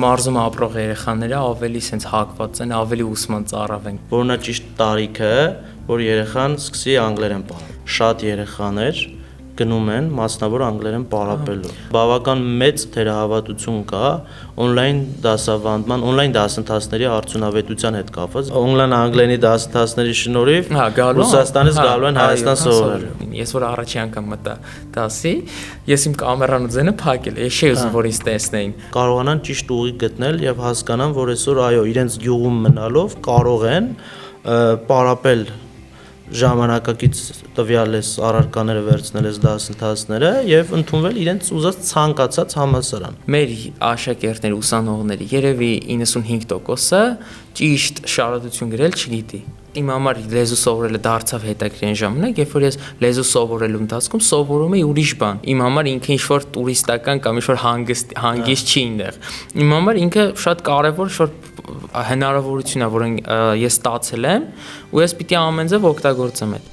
մարզում ապրող երեխաները ավելի sense հակված են, ավելի ուսման ծառավ են։ Որն է ճիշտ տարիքը, որ երեխան սկսի անգլերեն պարապել։ Շատ երեխաներ գնում են մասնավոր անգլերեն պարապելու։ Բավական մեծ թերահավատություն կա on-line դասավանդման, on-line դասընթացների արդյունավետության հետ կապված։ On-line անգլերենի դասընթացների շնորհիվ Ռուսաստանից գալու են Հայաստան սովորելու։ Ես որ առաջի անգամ մտա դասի, ես իմ կամերան ու ձենը փակել, ես չէի ուզում որ ինձ տեսնեին։ Կարողանան ճիշտ ուղի գտնել եւ հասկանան, որ այսօր այո, իրենց գյուղում մնալով կարող են պարապել ժամանակակից տվյալ այս առարկաները վերցնել այս դասընթացները եւ ընդունվել իրենց ուզած ցանկացած համալսարան։ Մեր աշակերտների ուսանողների երևի 95%-ը ճիշտ շարադություն գրել չգիտի։ Իմ համար լեզու սովորելը դարձավ հետաքրքիր ժամանակ, երբ որ ես լեզու սովորելու ընթացքում սովորում էի ուրիշ բան։ Իմ համար ինքը ինչ-որ տուրիստական կամ ինչ-որ հանգիստ չի այնտեղ։ Իմ համար ինքը շատ կարևոր շոր հնարավորություն է, որ ես ստացել եմ, ու ես պիտի ամեն ձև օգտագործեմ այդ։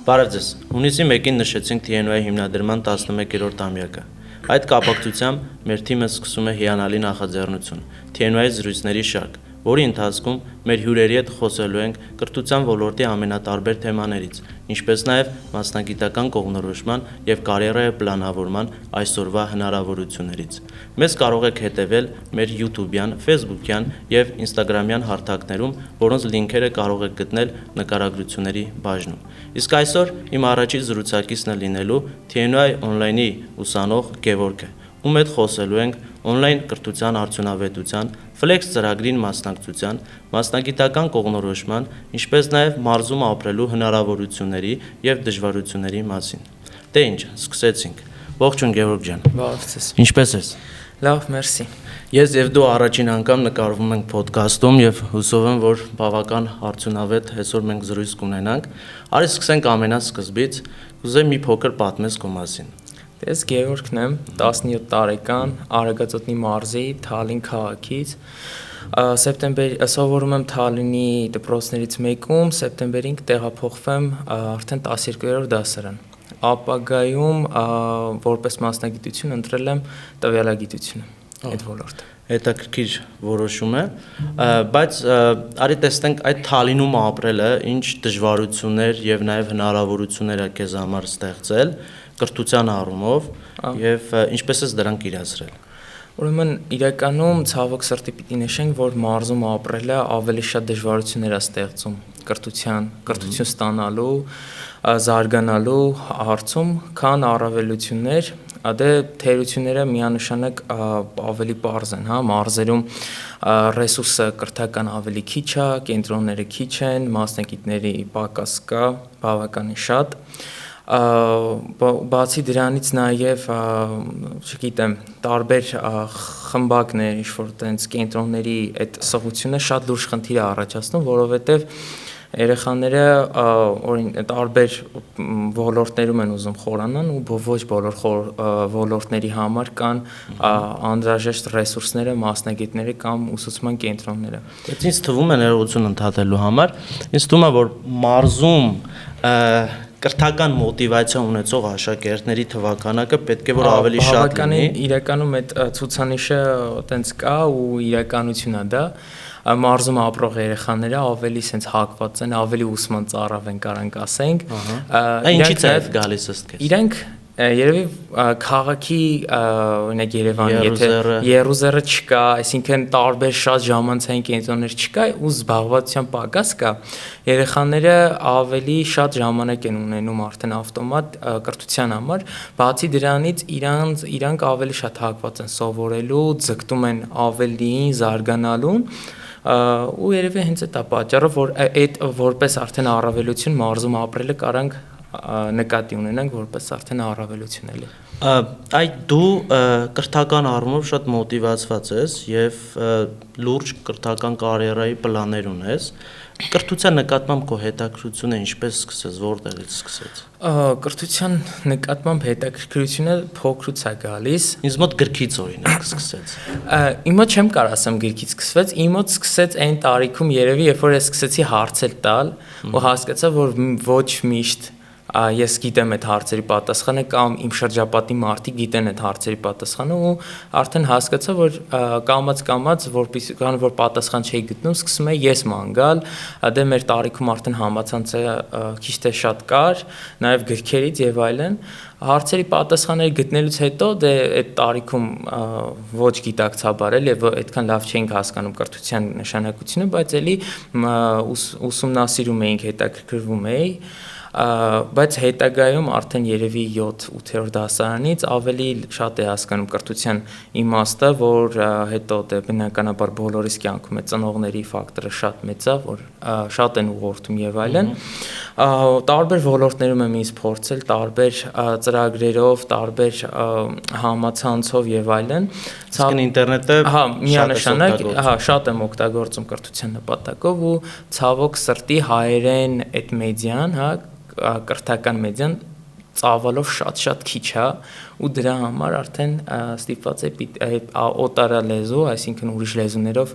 Բարև ձեզ։ Հունիսի 1-ին նշեցինք TNY հիմնադրման 11-րդ ամյակը։ Այդ կապակցությամբ մեր թիմը սկսում է հիանալի նախաձեռնություն՝ TNY զրույցների շարք, որի ընթացքում մեր հյուրերի հետ խոսելու ենք կրթության ոլորտի ամենատարբեր թեմաներից, ինչպես նաև մասնագիտական կողմնորոշման եւ կարիերայի պլանավորման այսօրվա հնարավորություններից։ Մեզ կարող եք հետևել մեր YouTube-յան, Facebook-յան եւ Instagram-յան հարթակներում, որոնց լինքերը կարող եք գտնել նկարագրությունների բաժնում։ Իսկ այսօր իմ առաջին զրուցակիցն է լինելու TNY on-line-ի ուսանող Գևորգը, ում հետ խոսելու ենք on-line կրթության արդյունավետության, Flex ծրագրին մասնակցության, մասնագիտական կողմնորոշման, ինչպես նաև մարզում ապրելու հնարավորությունների եւ դժվարությունների մասին։ Դե ինչ, սկսեցինք։ Ողջույն Գևորգ ջան։ Բարև ձեզ։ Ինչպե՞ս ես։ Լավ, մերսի։ Ես եւ դու առաջին անգամ նկարվում ենք ոդքասթում եւ հուսով եմ, որ բավական արդյունավետ այսօր մենք զրույց կունենանք։ Արի սկսենք ամենասկզբից։ Կուզեմ մի փոքր պատմես քո մասին։ Ես Գևորգն եմ, 17 տարեկան, Արագածոտնի մարզի Թալին քաղաքից։ Սոորում եմ Թալինի դպրոցներից մեկում, սեպտեմբերին կտեղափոխվեմ արդեն 12-րդ դասարան։ Ապագայում որպես մասնագիտություն ընտրել եմ տվյալագիտությունը, այդ ոլորտը։ Հետաքրքիր որոշում է, բայց արի տեսնենք այդ Թալինում ապրելը ինչ դժվարություններ եւ նաեւ հնարավորություններ է քեզ համար ստեղծել կրթության առումով եւ ինչպես ես դրանք իրացրել։ Ուրեմն իրականում ցավոք սրտի պիտի նշենք, որ մարզում ապրելը ավելի շատ դժվարություններ է ստեղծում կրթություն ստանալու, զարգանալու հարցում, քան առավելություններ, դե թերությունները միանշանակ ավելի պարզ են, հա, մարզերում ռեսուրսը կրթական ավելի քիչ է, կենտրոնները քիչ են, մասնակիցների պակաս կա, բավականին շատ։ Բացի դրանից նաև, չգիտեմ, տարբեր խմբակներ, ինչ-որ տենց կենտրոնների այդ սղությունը շատ լուրջ խնդիր է առաջացնում, որովհետև երեխաները տարբեր ոլորտներում են ուզում խորանան ու ոչ բոլոր ոլորտների համար կան անհրաժեշտ ռեսուրսները, մասնագետները կամ ուսուցման կենտրոնները։ Բայց ինձ թվում է ներողություն ընդհատելու համար, ինձ թվում է, որ մարզում կրթական մոտիվացիա ունեցող աշակերտների թվականակը պետք է որ ավելի շատ լինի։ Իրականում այդ ցուցանիշը տենց կա ու իրականություն է դա։ Մարզում ապրող երեխաները ավելի sense հակված են, ավելի ուսման ծառավ են, կարանք ասենք։ Ինչի՞ց է գալիս ըստ քեզ։ Իրանք երևի քաղաքի օրինակ Երևանի եթե Երուսերը չկա, այսինքն տարբեր շատ ժամանցային կենտրոններ չկա ու զբաղվածության պակաս կա, երեխաները ավելի շատ ժամանակ են ունենում արդեն ավտոմատ կրթության համար, բացի դրանից իրանք ավելի շատ հակված են սովորելու, ձգտում են ավելին, զարգանալուն ու երևի հենց այդ է պատճառը, որ այդ որպես արդեն առավելություն մարզում ապրելը կարանք նկատի ունենանք որպես արդեն առավելություն էլի։ Այդ դու կրթական առումով շատ մոտիվացված ես եւ լուրջ կրթական կարիերայի պլաններ ունես։ Կրթության նկատմամբ քո հետաքրքրությունը ինչպես սկսեց, որտեղից սկսեց։ Կրթության նկատմամբ հետաքրքրությունը փոքրուց է գալիս։ Ինձ մոտ գրքից օրինակ սկսեց։ Իմ մոտ չեմ կարող ասեմ գրքից սկսվեց, իմ մոտ սկսեց այն տարիքում երևի, երբ որ ես սկսեցի հարցեր տալ ու հասկացա, որ ոչ միշտ ես գիտեմ այդ հարցերի պատասխանը կամ իմ շրջապատի մարդիկ գիտեն այդ հարցերի պատասխանը ու արդեն հասկացա, որ կամած որպեսզի քան որ պատասխան չէի գտնում, սկսում էի ես ման գալ, դե մեր տարիքում արդեն համացանցը քիչ թե շատ կար, նաև գրքերից եւ այլն, հարցերի պատասխանները գտնելուց հետո դե այդ տարիքում ոչ գիտակցաբար էլ եւ այդքան լավ չէինք հասկանում կրթության նշանակությունը, բայց էլի ուսումնասիրում էինք, հետաքրքրվում էի, բայց հետագայում արդեն երևի 7-8-րդ դասարանից ավելի շատ է հասկանում կրթության իմաստը, որ հետո դե բնականաբար բոլորիս կյանքում է ծնողների ֆակտորը շատ մեծ է, որ շատ են ուղղորդում եւ այլն, տարբեր ոլորտներում եմ ինձ փորձել, տարբեր ծրագրերով, տարբեր համացանցով եւ այլն, իսկ ինտերնետը միանշանակ, շատ եմ օգտագործում կրթության նպատակով ու ցավոք սրտի հայերեն այդ մեդիան, կրթական մեդիան ծավալով շատ քիչ է ու դրա համար արդեն ստիպված է օտարալեզու, այսինքն ուրիշ լեզուներով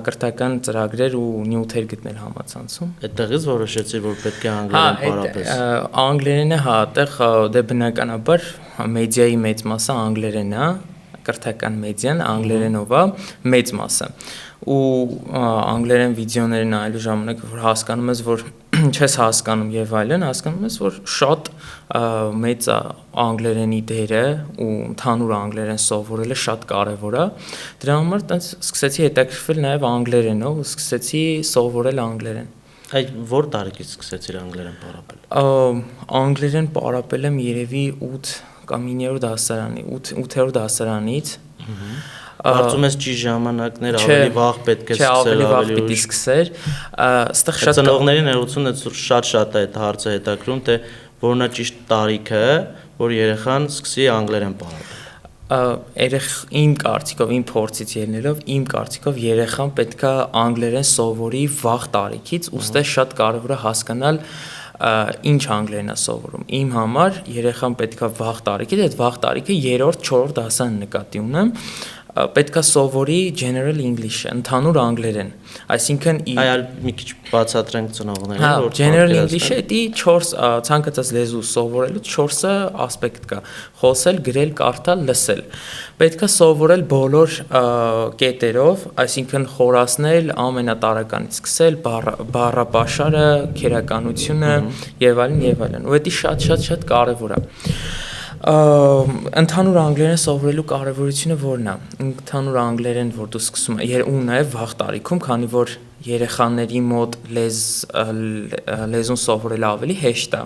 կրթական ծրագրեր ու նյութեր գտնել համացանցում։ Այդտեղից որոշեցի, որ պետք է անգլերեն պարապես։ Անգլերենը այդտեղ դե բնականաբար մեդիայի մեծ մասը անգլերեն է, կրթական մեդիան անգլերենով է մեծ մասը ու անգլերեն վիդեոները նայելու ժամանակ որ հասկանում ես որ չես հասկանում եւ այլն հասկանում ես որ շատ մեծ է անգլերենի դերը ու ընդհանուր անգլերեն սովորելը շատ կարեւոր է դրա համար տենց սկսեցի հետաքրքրվել նաեւ անգլերենով ու սկսեցի սովորել անգլերեն Այդ որ տարեկից սկսեցիր անգլերեն պարապել Անգլերեն պարապել եմ երևի 8 կամ 9-րդ դասարանի 8-րդ դասարանից Կարծում ես ճիշտ ժամանակներ ավելի վաղ պետք է սկսել ավելի պիտի սկսեր այստեղ շատ ծնողների ներողությունը շատ է այդ հարցը հետաքրում թե որն է ճիշտ տարիքը որ երեխան սկսի անգլերեն պարապել իմ կարծիքով իմ փորձից ելնելով իմ կարծիքով երեխան պետքա անգլերեն սովորի վաղ տարիքից ուստի շատ կարևոր է հասկանալ ինչ անգլերեն է սովորում իմ համար երեխան պետքա վաղ տարիքից այդ վաղ տարիքը 3-րդ 4-րդ դասան նկատի ունեմ պետքա սովորի general English ընդհանուր անգլերեն այսինքն այլ մի քիչ բացատրենք ծնողներին որ general English-ը դա 4 ցանկացած լեզու սովորելու 4 ասպեկտ կա խոսել, գրել, կարդալ, լսել պետքա սովորել բոլոր կետերով այսինքն խորացնել ամենատարականից սկսել բառապաշարը, քերականությունը եւ այլն ու դա շատ կարեւոր է ընդհանուր անգլերեն սովորելու կարևորությունը որն է ընդհանուր անգլերեն որ դու սկսում ես ու նաև վաղ տարիքում քանի որ երեխաների մոտ լեզուն սովորելը ավելի հեշտ է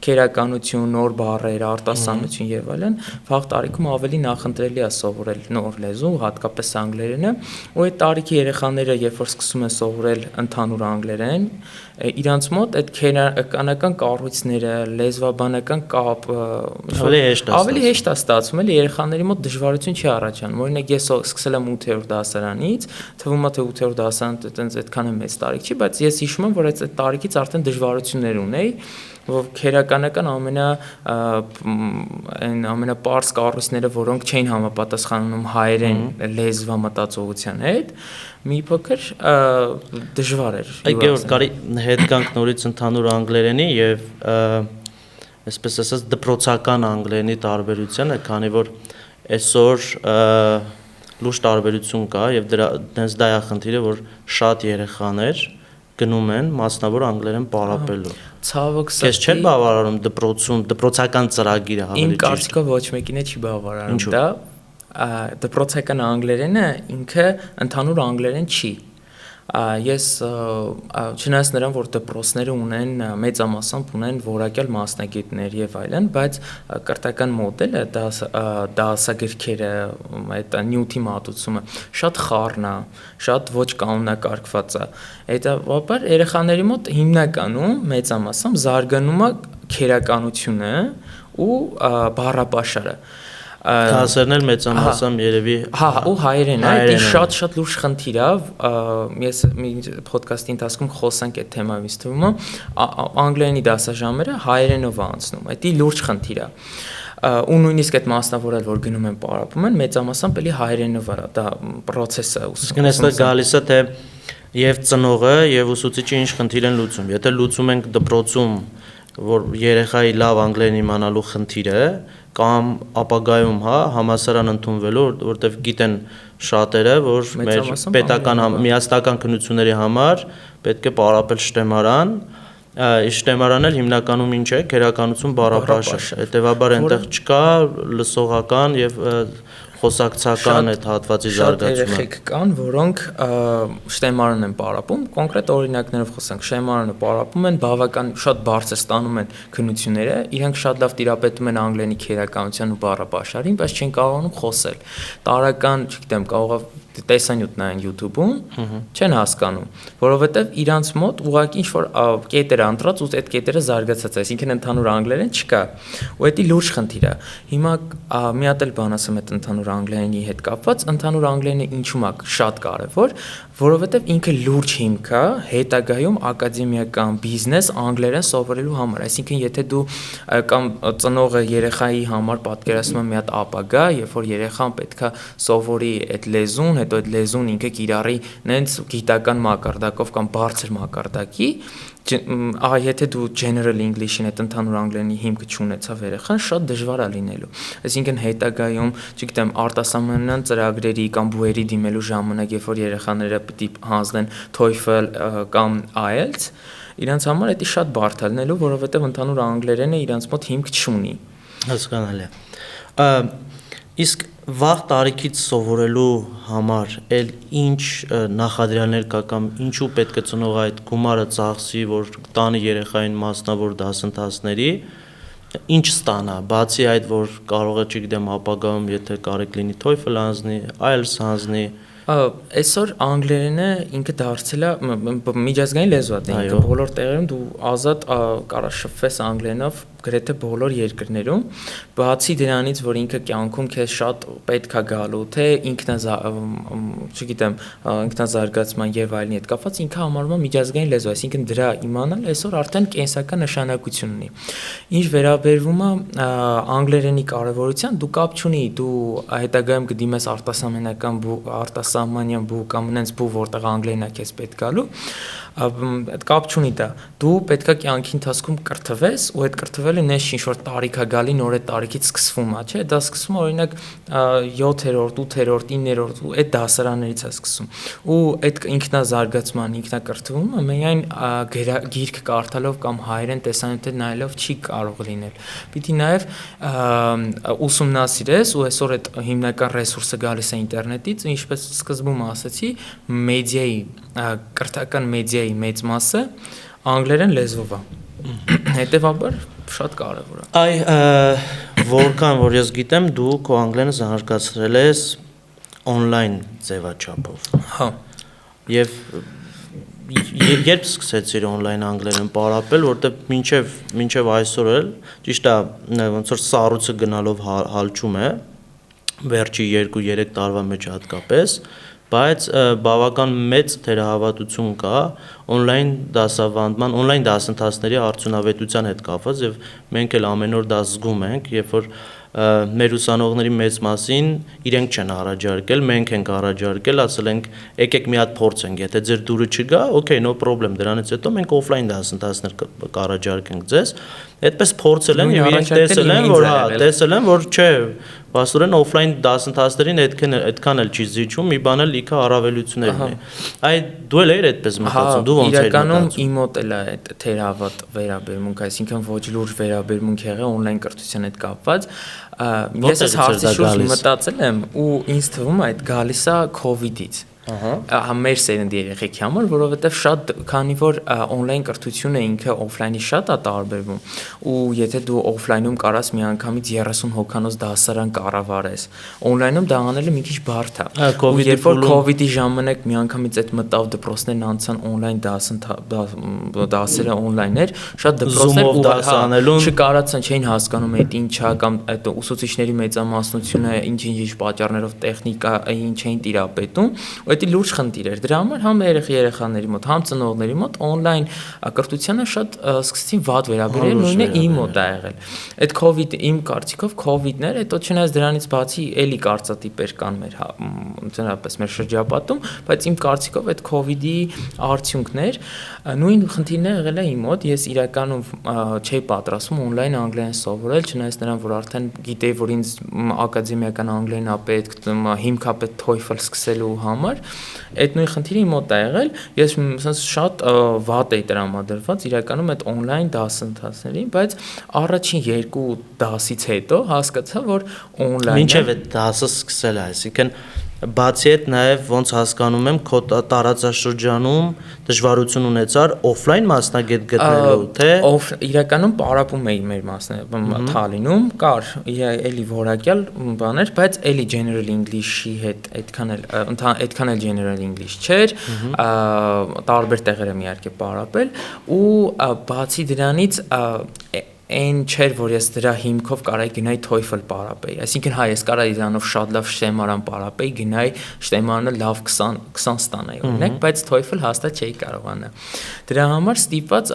քերականություն, նոր բառեր, արտասանություն եւ այլն վաղ տարիքում ավելի նախընտրելի է սովորել նոր լեզու, հատկապես անգլերենը ու այդ տարիքի երեխաները երբ որ սկսում են սովորել ընդհանուր անգլերեն իրանց մոտ այդ քերականական կառույցները, լեզվաբանական կապ ավելի հեշտ է ստացվում էլի երեխաների մոտ դժվարություն չի առաջանում օրինակ ես սկսել եմ 8-րդ դասարանից թվում է թե 8-րդ դասարանը այտենց այդքան է մեծ տարիք չի բայց ես հիշում եմ որ այդ տարիքից արդեն դժվարություններ ունեի որ քերականական ամենապարզ կառույցները որոնք չէին համապատասխանում հայերեն լեզվա մտածողության հետ մի փոքր դժվար էր Այ Գեորգ կարի հետ կանք նորից ընդհանուր անգլերենի եւ այսպես ասած դպրոցական անգլերենի տարբերությունը քանի որ այսօր լուրջ տարբերություն կա եւ դրանց դա է խնդիրը որ շատ երեխաներ գնում են մասնավոր անգլերեն պարապելու ցավոք սրտի Քեզ չէ բավարարում դպրոցում դպրոցական ծրագիրը ավելի ճիշտ Իմ կարծիքով ոչ մեկին չի բավարարում դա դպրոցական անգլերենը ինքը ընդհանուր անգլերեն չի ես չնայած նրան որ դպրոցները ունեն մեծամասամբ ունեն որակյալ մասնագետներ եւ այլն բայց կրթական մոդելը դասագրքերը այդ նյութի մատուցումը շատ խառն է շատ ոչ կանոնակարգված է հետաբար երեխաների մոտ հիմնականում մեծամասամբ զարգանում է քերականությունը ու բառապաշարը Դասերն էլ մեծամասամբ երևի ու հայերեն դա շատ լուրջ խնդիր է ես մի ոդկասթի ընթացքում խոսանք այդ թեմայով ինձ թվում է անգլերենի դասաժամերը հայերենով անցնում դա լուրջ խնդիր է ու նույնիսկ այդ մասնավորել որ գնում են պարապում են մեծամասամբ էլի հայերենով է դա process է Իսկ այստեղ գալիս է թե եւ ծնողը եւ ուսուցիչը ինչ խնդիր են լուծում եթե լուծում ենք դպրոցում որ երեխայի լավ անգլերեն իմանալու խնդիրը կամ ապագայում, համալսարան ընդունվելու, որտեղ գիտեն շատերը, որ մեր պետական միասնական քննությունների համար պետք է պարապել շտեմարան, շտեմարանն էլ հիմնականում ինչ է, քերականություն բառապաշ է, հետևաբար այնտեղ չկա լսողական եւ խոսակցական այդ հատվածի զարգացումը։ Շատ երեխեք կան, որոնք շտեմարան են պարապում, կոնկրետ օրինակներով խոսենք, շտեմարանը պարապում են, բավական շատ բարձր ստանում են քննությունները, իրենք շատ լավ տիրապետում են անգլերենի քերականության ու բառապաշարին, բայց չեն կարողանում խոսել։ Տարական, չգիտեմ, կարող է տեսանյութ նայեն YouTube-ում, չեն հասկանում, որովհետև իրանց մոտ ուղղակի ինչ-որ կետեր ընտրած ու այդ կետերը զարգացած է, այսինքն ընդհանուր անգլերեն չկա։ Ու դա լուրջ խնդիր է։ Հիմա մի հատ էլ բան ասեմ այդ ընդհանուր անգլերենի հետ կապված, ընդհանուր անգլերենը ինչու՞մ է շատ կարևոր, որովհետև ինքը լուրջ հիմք է հետագայում ակադեմիական բիզնես անգլերեն սովորելու համար, այսինքն եթե դու կամ ծնողը երեխայի համար պատկերացնում է մի հատ ապագա, երբ որ երեխան պետքա սովորի այդ լեզուն, հետո այդ լեզուն ինքը կիրառի նենց գիտական մակարդակով կամ բարձր մակարդակի, եթե դու general English-ին այդ ընդհանուր անգլերենի հիմքը չունեցավ երեխան, շատ դժվար է լինելու։ Այսինքն հետագայում, չգիտեմ, արտասահմանյան ծրագրերի կամ բուհերի դիմելու ժամանակ, երբ որ երեխաները պիտի հանձնեն TOEFL կամ IELTS, իրանց համար դա շատ բարդ է լինելու, որովհետև ընդհանուր անգլերենը իրանց մոտ հիմք չունի։ Հասկանալի է։ Իսկ վաղ տարիքից սովորելու համար էլ ինչ նախադրյալներ կա կամ ինչու պետք է ծնողը այդ գումարը ծախսի, որ տանի երեխային մասնավոր դասընթացների, ինչ ստանա, բացի այդ, որ կարող է, չգիտեմ, ապագայում, եթե կարիք լինի TOEFL հանձնի, IELTS հանձնի։ Այսօր անգլերենը ինքը դարձել է միջազգային լեզու է, ինքը բոլոր տեղերում դու ազատ կարող շփվես անգլերենով գրեթե բոլոր երկրներում, բացի դրանից, որ ինքը կյանքում քեզ շատ պետք է գալու, թե չգիտեմ, ինքնազարգացման եւ այլնի հետ կապված, ինքը համարվում է միջազգային լեզու, այսինքն դրա իմանալ այսօր արդեն կենսական նշանակություն ունի։ Ինչ վերաբերվում է անգլերենի կարևորության, դու կապ չունի, դու հետագայում կդիմես արտասահմանյան բու կամ նենց բու, որտեղ անգլերենը քեզ պետք գալու, այդ կապ չունի դա։ Դու պետքա կյանքի ընթացքում կրթվես ու այդ կրթվելը նես ինչ-որ տարիք է գալի, նոր այդ տարիքից սկսվում է, չէ՞, դա սկսվում է օրինակ 7-րդ, 8-րդ, 9-րդ ու այդ դասարաններից է սկսում։ Ու այդ ինքնազարգացման, ինքնակրթումը միայն գիրք կարդալով կամ հայերեն տեսանյութեր նայելով չի կարող լինել։ Պիտի նաև ուսումնասիրես ու այսօր այդ հիմնական ռեսուրսը գալիս է ինտերնետից, ինչպես սկզբում ասացի, մեդիայի, կրթական մեդիայի մեծ մասը անգլերեն լեզվով է։ Հետևաբար շատ կարևոր է։ Որքան որ ես գիտեմ, դու քո անգլերենը զարգացրել ես on-line ձևաչափով։ Հա։ Եվ երբ սկսեցիր on-line անգլերեն պարապել, որտեղ մինչև այսօր էլ ճիշտ է, ոնց որ սառույցը գնալով հալչում է, վերջի 2-3 տարվա մեջ հատկապես, բայց բավական մեծ թերահավատություն կա on-line դասավանդման, on-line դասընթացների արդյունավետության հետ կապված եւ մենք էլ ամեն օր դա զգում ենք, երբ որ մեր ուսանողների մեծ մասին իրենք չեն առաջարկել, մենք ենք առաջարկել, ասել ենք եկեք մի հատ փորձենք, եթե ձեր դուրը չգա, okay, no problem, դրանից հետո մենք օֆլայն դասընթացներ կառաջարկենք ձեզ։ Այդպես փորձել են եւ իրենք տեսել են, որ չէ, Վասուրեն օֆլայն դասընթացներին այդքան էլ չի զիջում, մի բան էլ լիքը առավելություններ ունի։ Այդ դու էլ ես այդպես մտածում, դու ոնց ես մտածում։ Իրականում իմ մոտ էլ է այդ թերահավատ վերաբերմունք, այսինքն ոչ լուրջ վերաբերմունք եղել on-line կրթության հետ կապված։ Ես այս հարցի շուրջ մտածել եմ ու ինձ թվում է այդ գալիս է COVID-ից։ Մեր սերնդի երեխեքի համար, որովհետև շատ, քանի որ on-line կրթությունը ինքը օֆլայնի շատ է տարբերվում, ու եթե դու օֆլայնում կարաս միանգամից 30 հոգանոց դասարան կառավարես, on-line-ում դա անելը մի քիչ բարդ է։ Ու երբ որ COVID-ի ժամանակ միանգամից այդ մտավ դպրոցներն անցան on-line դասերը on-line էր, շատ դպրոցներ չկարացան, չէին հասկանում այդ ինչա կամ այդ ուսուցիչների մեծամասնությունը ինչ պատճառներով տեխնիկային չէին տիրապետում, Պետք է լուրջ խնդիր էր։ Դրա համար համ երեխաների մոտ, համ ծնողների մոտ on-line կրթությանը շատ սկսեցին վատ վերաբերել, նույնը իմ մոտ ա եղել։ Այդ COVID իմ կարծիքով COVID-ն էր, հետո չնայած դրանից բացի էլի կարծատիպեր կան մեր ընդհանրապես մեր շրջապատում, բայց իմ կարծիքով այդ COVID-ի արդյունքներ նույն խնդիրն է եղել է իմ մոտ, ես իրականում չէի պատրաստվում on-line անգլերեն սովորել, չնայած նրան, որ արդեն գիտեի, որ ինձ ակադեմիական անգլերեն է պետք, հիմք է պետք TOEFL սկսելու համար, այդ նույն խնդիրը իմ մոտ է եղել, ես շատ վատ էի տրամադրված իրականում այդ on-line դասընթացներին, բայց առաջին 2 դասից հետո հասկացա, որ on-line-ը մինչև այդ դասը սկսել է, այսինքն բացի այդ նաև ոնց հասկանում եմ քո տարածաշրջանում դժվարություն ունեցար օֆլայն մասնագետ գտնելու, թե իրականում պարապում էի մեր Թալինում կար էլի որակյալ բաներ, բայց էլի General English-ի հետ այդքան էլ General English չէր, տարբեր տեղեր եմ իհարկե պարապել ու բացի դրանից այն չէր, որ ես դրա հիմքով կարայի գնայի TOEFL պարապեի, այսինքն հայ ես կարայի դրանով շատ լավ շտեմարան պարապեի, գնայի շտեմարանը լավ 20 ստանայի օրինակ, բայց TOEFL հաստատ չէի կարողանա։ Դրա համար ստիպված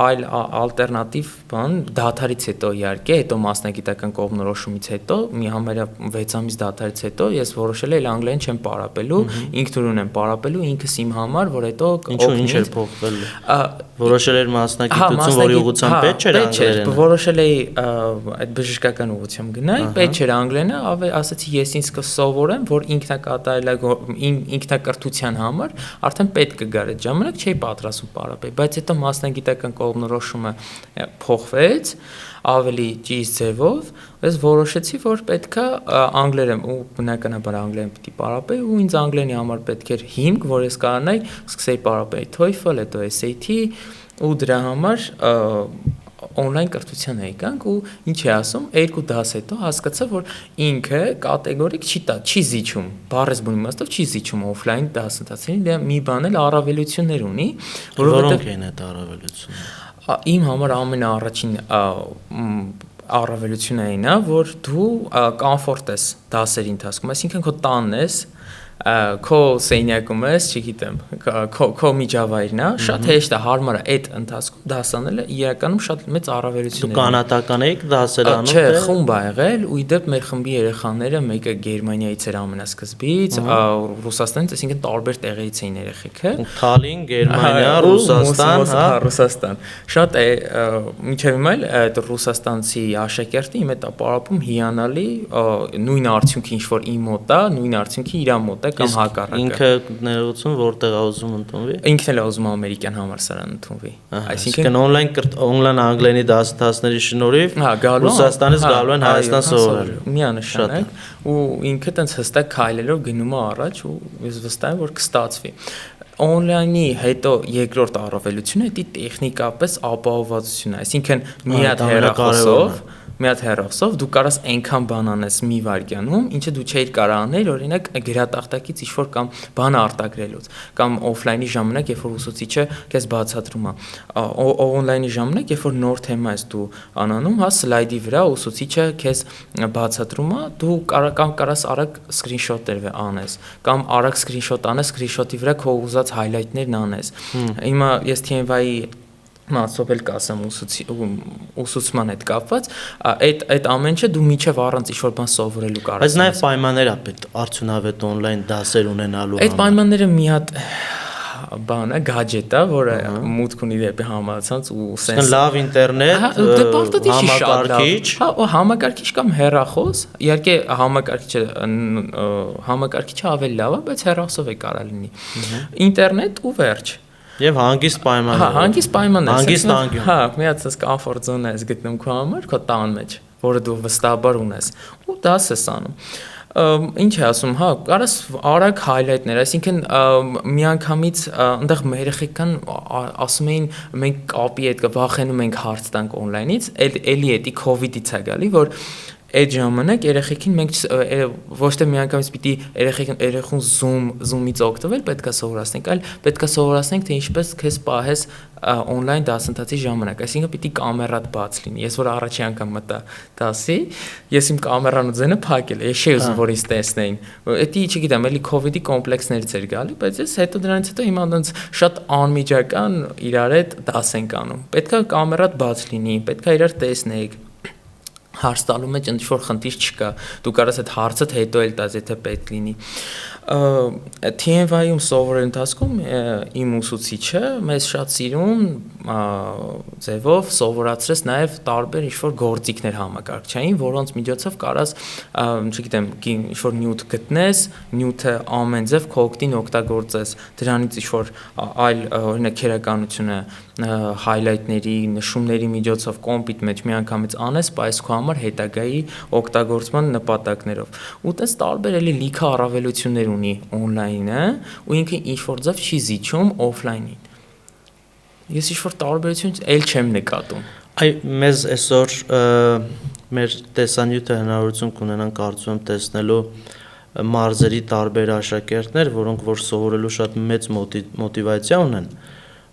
այլ ալտերնատիվ բան դադարից հետո իհարկե, հետո մասնագիտական կողմնորոշումից հետո, մի համարյա 6 ամիս դադարից հետո ես որոշել եմ անգլերեն չեմ պարապելու, ինքնուրույն եմ պարապելու ինքս իմ համար, որ հետո ինչ էր փոխվել։ Որոշել էր մասնագիտություն, որի ուղղությամբ պետք չէր անգլերեն։ Որոշել էի այդ բժշկական ուղղությամբ գնայի, պետք չէր անգլերենը, ասացի ես ինձ կսովորեմ, որ ինքնակրթության համար արդեն պետք կգար այդ ժամանակ չէի պատրաստվում պարապեի, բայց հետո մասնագիտական կողմնորոշումը փոխվեց ավելի ճիշտ ձևով, ես որոշեցի, որ պետքա անգլերեն ու բնականաբար անգլերեն պիտի պարապեի ու ինձ անգլերենի համար պետք էր հիմք, որ ես կարողանայի սկսեի պարապեի TOEFL, հետո SAT ու դրա համար on-line կրթության եկանք ու ինչ է ասում 2 դաս հետո հասկացա որ ինքը կատեգորիկ չի զիջում բառես բուն իմաստով չի զիջում օֆլայն դասընթացին դա մի բան էլ առավելություններ ունի որոնք են այդ առավելությունները իմ համար ամենաառաջին առավելությունը այն է որ դու կոմֆորտ ես դասերի ընթացքում այսինքն քո տանն ես քո սենյակում ես, չգիտեմ, քո միջավայրն է, շատ հեշտ է, հարմար է այդ ընթացքում դասանելը իրականում շատ մեծ առավելություն է։ Դու կանադական եք դասեր անում, չէ, խումբ ա եղել, ու իդեպ մեր խմբի երեխաները մեկը Գերմանիայից էր ամենասկզբից, Ռուսաստանից, այսինքն տարբեր տեղերից էին երեխեքը։ Թալին, Գերմանիա, Ռուսաստան, հա, Ռուսաստան։ Շատ է, մինչև հիմա էլ այդ ռուսաստանցի աշակերտը իմ հետ է պարապում հիանալի, նույն արդյունքը ինչ որ իմ մոտ է, նույն արդյունքը իր մոտ է կամ հակառակը։ Ինքը ներողություն որտեղ է ուզում ընդունվի։ Ինքն էլ է ուզում ամերիկյան համալսարան ընդունվի։ Այսինքն on-line անգլերենի դասընթացների շնորհիվ Ռուսաստանից գալու են Հայաստան սովորելու։ Միանշանակ ու ինքը տենց հստակ քայլելով գնում է առաջ ու ես վստահ եմ որ կստացվի։ On-line-ի հետո երկրորդ առավելությունը դա տեխնիկապես ապահովվածությունն է, այսինքն մի հատ հեռախոսով դու կարաս այնքան բան անես մի վայրկյանում, ինչը դու չէիր կարող անել, օրինակ գրատախտակից ինչ-որ կամ բան արտագրելուց, կամ օֆլայնի ժամանակ, երբ որ ուսուցիչը քեզ բացատրում է, on-line-ի ժամանակ, երբ որ նոր թեմա ես դու անանում, հա, սլայդի վրա ուսուցիչը քեզ բացատրում է, դու կարաս արագ սկրինշոթեր անես, կամ արագ սկրինշոթ անես, սկրինշոթի վրա քո ուզած հայլայթներն անես։ Հիմա ես TNY-ի մասով էլ կասեմ ուսուցման հետ կապված, այդ ամեն ինչը դու միջև առանց ինչ-որ բան սովորելու կարող ես։ Բայց նաև պայմաններ ա պետք արդյունավետ on-line դասեր ունենալու համար։ Այդ պայմանները մի հատ բան է, գադջետ է, որը մուտք ունի դեպի համացանց ու սենս։ Լավ ինտերնետ, համակարգիչ, համակարգիչ կամ հեռախոս, իհարկե համակարգիչը ավելի լավ է, բայց հեռախոսով է կարող լինի։ Ինտերնետ ու վերջ։ Եվ հանգիստ պայմաններ։ Հա, հանգիստ պայմաններ։ Հանգիստ անկյուն։ Հա, մի հատ էս կոմֆորտ զոնա ես գտնում քո համար, քո տան մեջ, որը դու վստահաբար ունես։ Ու դաս ես անում։ Ինչ է ասում, հա, կարաս արագ հայլայթներ, այսինքն միանգամից այնտեղ մեր երեխեքան ասում էին մենք կապի հետ կվախենում ենք հարց տանք on-line-ից, էլի էդի COVID-ից է գալի, որ այդ ժամանակ երեխեքին մենք ոչ թե միանգամից պիտի երեխուն Zoom-ից օգտվել, պետքա սովորացնենք, այլ պետքա սովորացնենք, թե ինչպես քեզ պահես on-line դասընթացի ժամանակ, այսինքն պիտի կամերատ բաց լինի։ Ես որ առաջի անգամ մտա դասի, ես իմ կամերան ու ձենը փակել եմ, ես չի ուզում որ ինձ տեսնեին։ Էդի չգիտեմ, էլի COVID-ի կոմպլեքսներից էր գալի, բայց ես հետո դրանից հետո հիմա այնց շատ անմիջական իրար հետ դաս ենք անում։ Պետքա կամերատ բաց լինի, պետքա իրար տեսնեք։ Հարց տալու մեջ ինչ-որ խնդիր չկա, դու կարաս այդ հարցը հետո էլ տաս, եթե պետք լինի։ TNY-ում սովորելու ընթացքում իմ ուսուցիչը մեզ շատ սիրուն ձևով սովորացրեց նաև տարբեր ինչ-որ գործիքներ համակարգչային, որոնց միջոցով կարաս, չգիտեմ, ինչ-որ նյութ գտնես, նյութը ամեն ձև քո օգտին օգտագործես, դրանից ինչ-որ այլ օրինակ քերականությունը highlight-ների, նշումների միջոցով կոմպիտ մեջ միանգամից անես, բայց քո համար հետագայի օգտագործման նպատակներով։ Ու տես տարբեր էլի լիքը առավելություններ ունի on-line-ը, ու ինքը ինչ-որ ձև չի զիջում off-line-ին։ Ես ինչ-որ տարբերություն էլ չեմ նկատում։ Այ մեզ այսօր մեր տեսանյութը հնարավորություն կունենան կարծում եմ տեսնելու մարզերի տարբեր աշակերտներ, որոնք որ սովորելու շատ մեծ մոտիվացիա ունեն։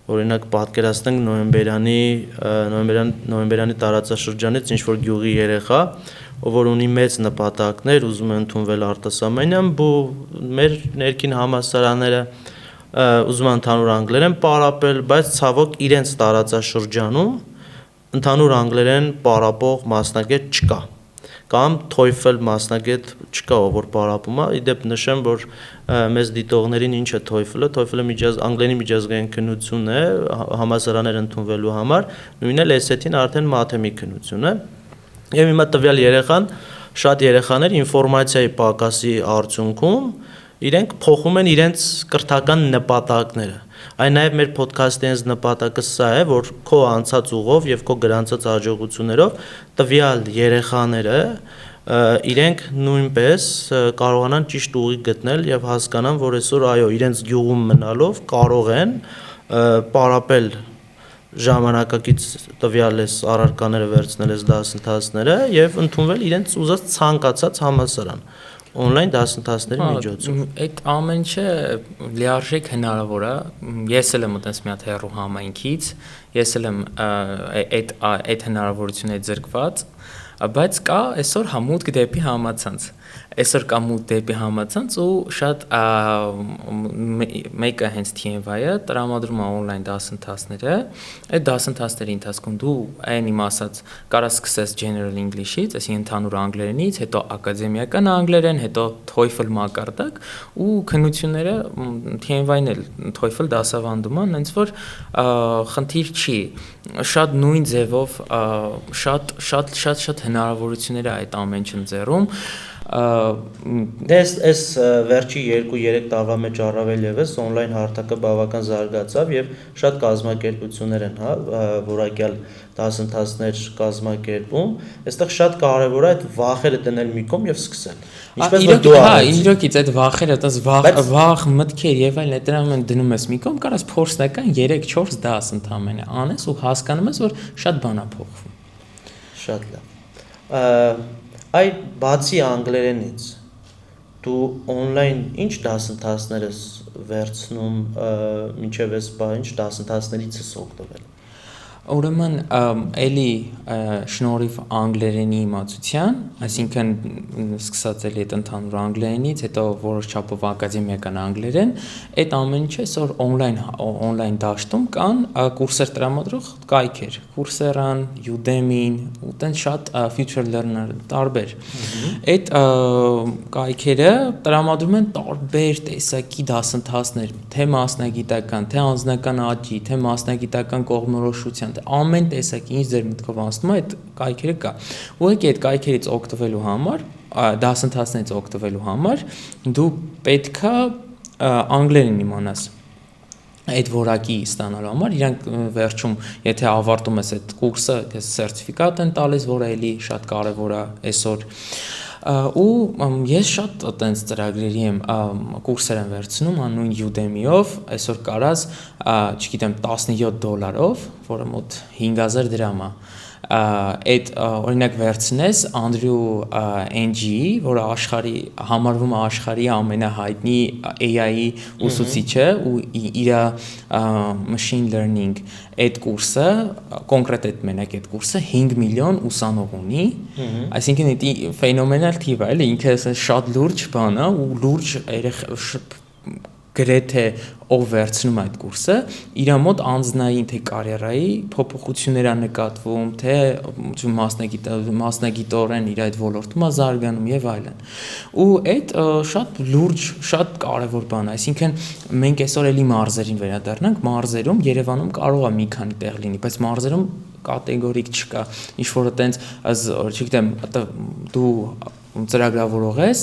Օրինակ պատկերացնենք նոյեմբերյանի տարածաշրջանից ինչ-որ գյուղի երեխա, որ ունի մեծ նպատակներ, ուզում է ընդունվել արտասահմանյան, մեր ներքին համալսարանները ուզում են ընդհանուր անգլերեն պարապել, բայց ցավոք իրենց տարածաշրջանում ընդհանուր անգլերեն պարապող մասնագետ չկա։ Կամ TOEFL մասնագետ չկա, որ պարապում է, իդեպ նշեմ, որ մեզ դիտողներին ինչ է TOEFL-ը, TOEFL-ը անգլերենի միջազգային քննություն է, համալսարաններ ընդունվելու համար, նույնն էլ SAT-ին արդեն մաթեմի քննություն է։ Եվ հիմա տվյալ երեխան, շատ երեխաներ ինֆորմացիայի պակասի արդյունքում իրենք փոխում են իրենց կրթական նպատակները։ Այն նաև մեր ոդքասթի հենց նպատակը սա է, որ քո անցած ուղով եւ քո գրանցած հաջողություններով տվյալ երեխաները իրենք նույնպես կարողանան ճիշտ ուղի գտնել եւ հասկանան, որ այսօր այո, իրենց գյուղում մնալով կարող են պարապել ժամանակակից տվյալ այս առարկաները վերցնել այս դասընթացները եւ ընդունվել իրենց ուզած ցանկացած համալսարան on-line դասընթացների միջոցով։ Այդ ամեն ինչը լիարժեք հնարավոր է։ Ես էլ եմ այդպես մի հատ հեռու համայնքից, ես էլ եմ այդ հնարավորությունը ձեռքված, բայց կա այսօր համուտք դեպի համացանց։ Այսօր կա մուտք դեպի համացանց ու շատ մեկը հենց TNY-ը տրամադրում է on-line դասընթացները։ Այդ դասընթացների ընթացքում դու այն իմ ասած կարաս սկսես general English-ից, այսինքն ընդհանուր անգլերենից, հետո ակադեմիական անգլերեն, հետո TOEFL մակարդակ ու քննությունները TNY-ն էլ TOEFL դասավանդում են, հենց որ խնդիր չի, շատ նույն ձևով շատ հնարավորություններ է այդ ամեն ինչը ձեռում։ Այս վերջի 2-3 տարվա մեջ առավել եւս on-line հարթակը բավական զարգացավ եւ շատ կազմակերպություններ են, որակյալ դասընթացներ կազմակերպում։ Այստեղ շատ կարեւոր է այդ վախերը դնել մի կողմ եւ սկսել։ Ինչպես որ դու իրոքից այդ վախերը, այդպես վախ մտքեր եւ այլն, այդ դրան դնում ես մի կողմ, կարաս փորձնական 3-4 դաս ընդամենը անես ու հասկանում ես, որ շատ բան է փոխվում։ Շատ լավ։ Այ բացի անգլերենից դու on-line ինչ դասընթացներ ես վերցնում, մինչև այս բան ինչ դասընթացներից ես օգտվել։ Ուրեմն էլի շնորհիվ անգլերենի իմացության, այսինքն սկսած էլի այդ ընդհանուր անգլերենից, հետո որոշ չափով ակադեմիական անգլերեն, այդ ամեն ինչը այսօր on-line դաշտում կան կուրսեր տրամադրող կայքեր, Coursera-ն, Udemy-ն, ու տեն շատ future learner տարբեր։ Այդ կայքերը տրամադրում են տարբեր տեսակի դասընթացներ, թե մասնագիտական, թե անձնական աճի, թե մասնագիտական կողմնորոշության, ամեն տեսակի ինչ ձեր մտքով անցնում է, այդ կայքերը կա։ Ուղղակի այդ կայքերից օգտվելու համար, դասընթացներից օգտվելու համար դու պետքա անգլերեն իմանաս այդ որակի ստանալու համար, իրանք վերջում, եթե ավարտում ես այդ կուրսը, քեզ սերտիֆիկատ են տալիս, որը էլի շատ կարևոր է այսօր։ Ու ես շատ այտենց ծրագրերի եմ կուրսեր եմ վերցնում անուն Udemy-ով, այսօր կարաս, չգիտեմ, $17, որը մոտ 5000 դրամ է, այդ օրինակ վերցնես Andrew Ng-ի, որը համարվում է աշխարհի ամենահայտնի AI-ի ուսուցիչը ու իր machine learning այդ կուրսը, կոնկրետ այդ մենակ այդ կուրսը 5 միլիոն ուսանող ունի, այսինքն դա ֆենոմենալ թիվ է, էլի ինքը շատ լուրջ բան է ու լուրջ գրեթե ով վերցնում այդ կուրսը, իր մոտ անձնային թե կարիերայի փոփոխություններ է նկատվում, թե մասնագիտորեն իր այդ ոլորտում է զարգանում եւ այլն։ Ու այդ շատ լուրջ, շատ կարեւոր բան է, այսինքն մենք այսօր էլի մարզերին վերադառնանք, մարզերում Երևանում կարող է մի քանի տեղ լինի, բայց մարզերում կատեգորիկ չկա, ինչ որ այտենց, չգիտեմ, դու ծրագրավորող ես,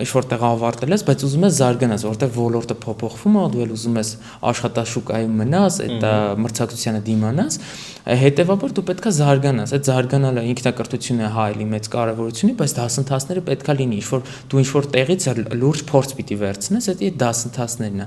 ինչ-որ տեղ ավարտել ես, բայց ուզում ես զարգանաս, որտեղ ոլորտը փոփոխվում է, դու էլ ուզում ես աշխատաշուկայում մնաս, այդ մրցակցությանը դիմանաս, հետևաբար դու պետք է զարգանաս, այդ զարգանալը ինքնակրթությունը հայելի մեծ կարևորություն ունի, բայց դասընթացները պետք է լինի, դու ինչ-որ տեղից լուրջ փորձ պիտի վերցնես, այդ դասընթացներն է։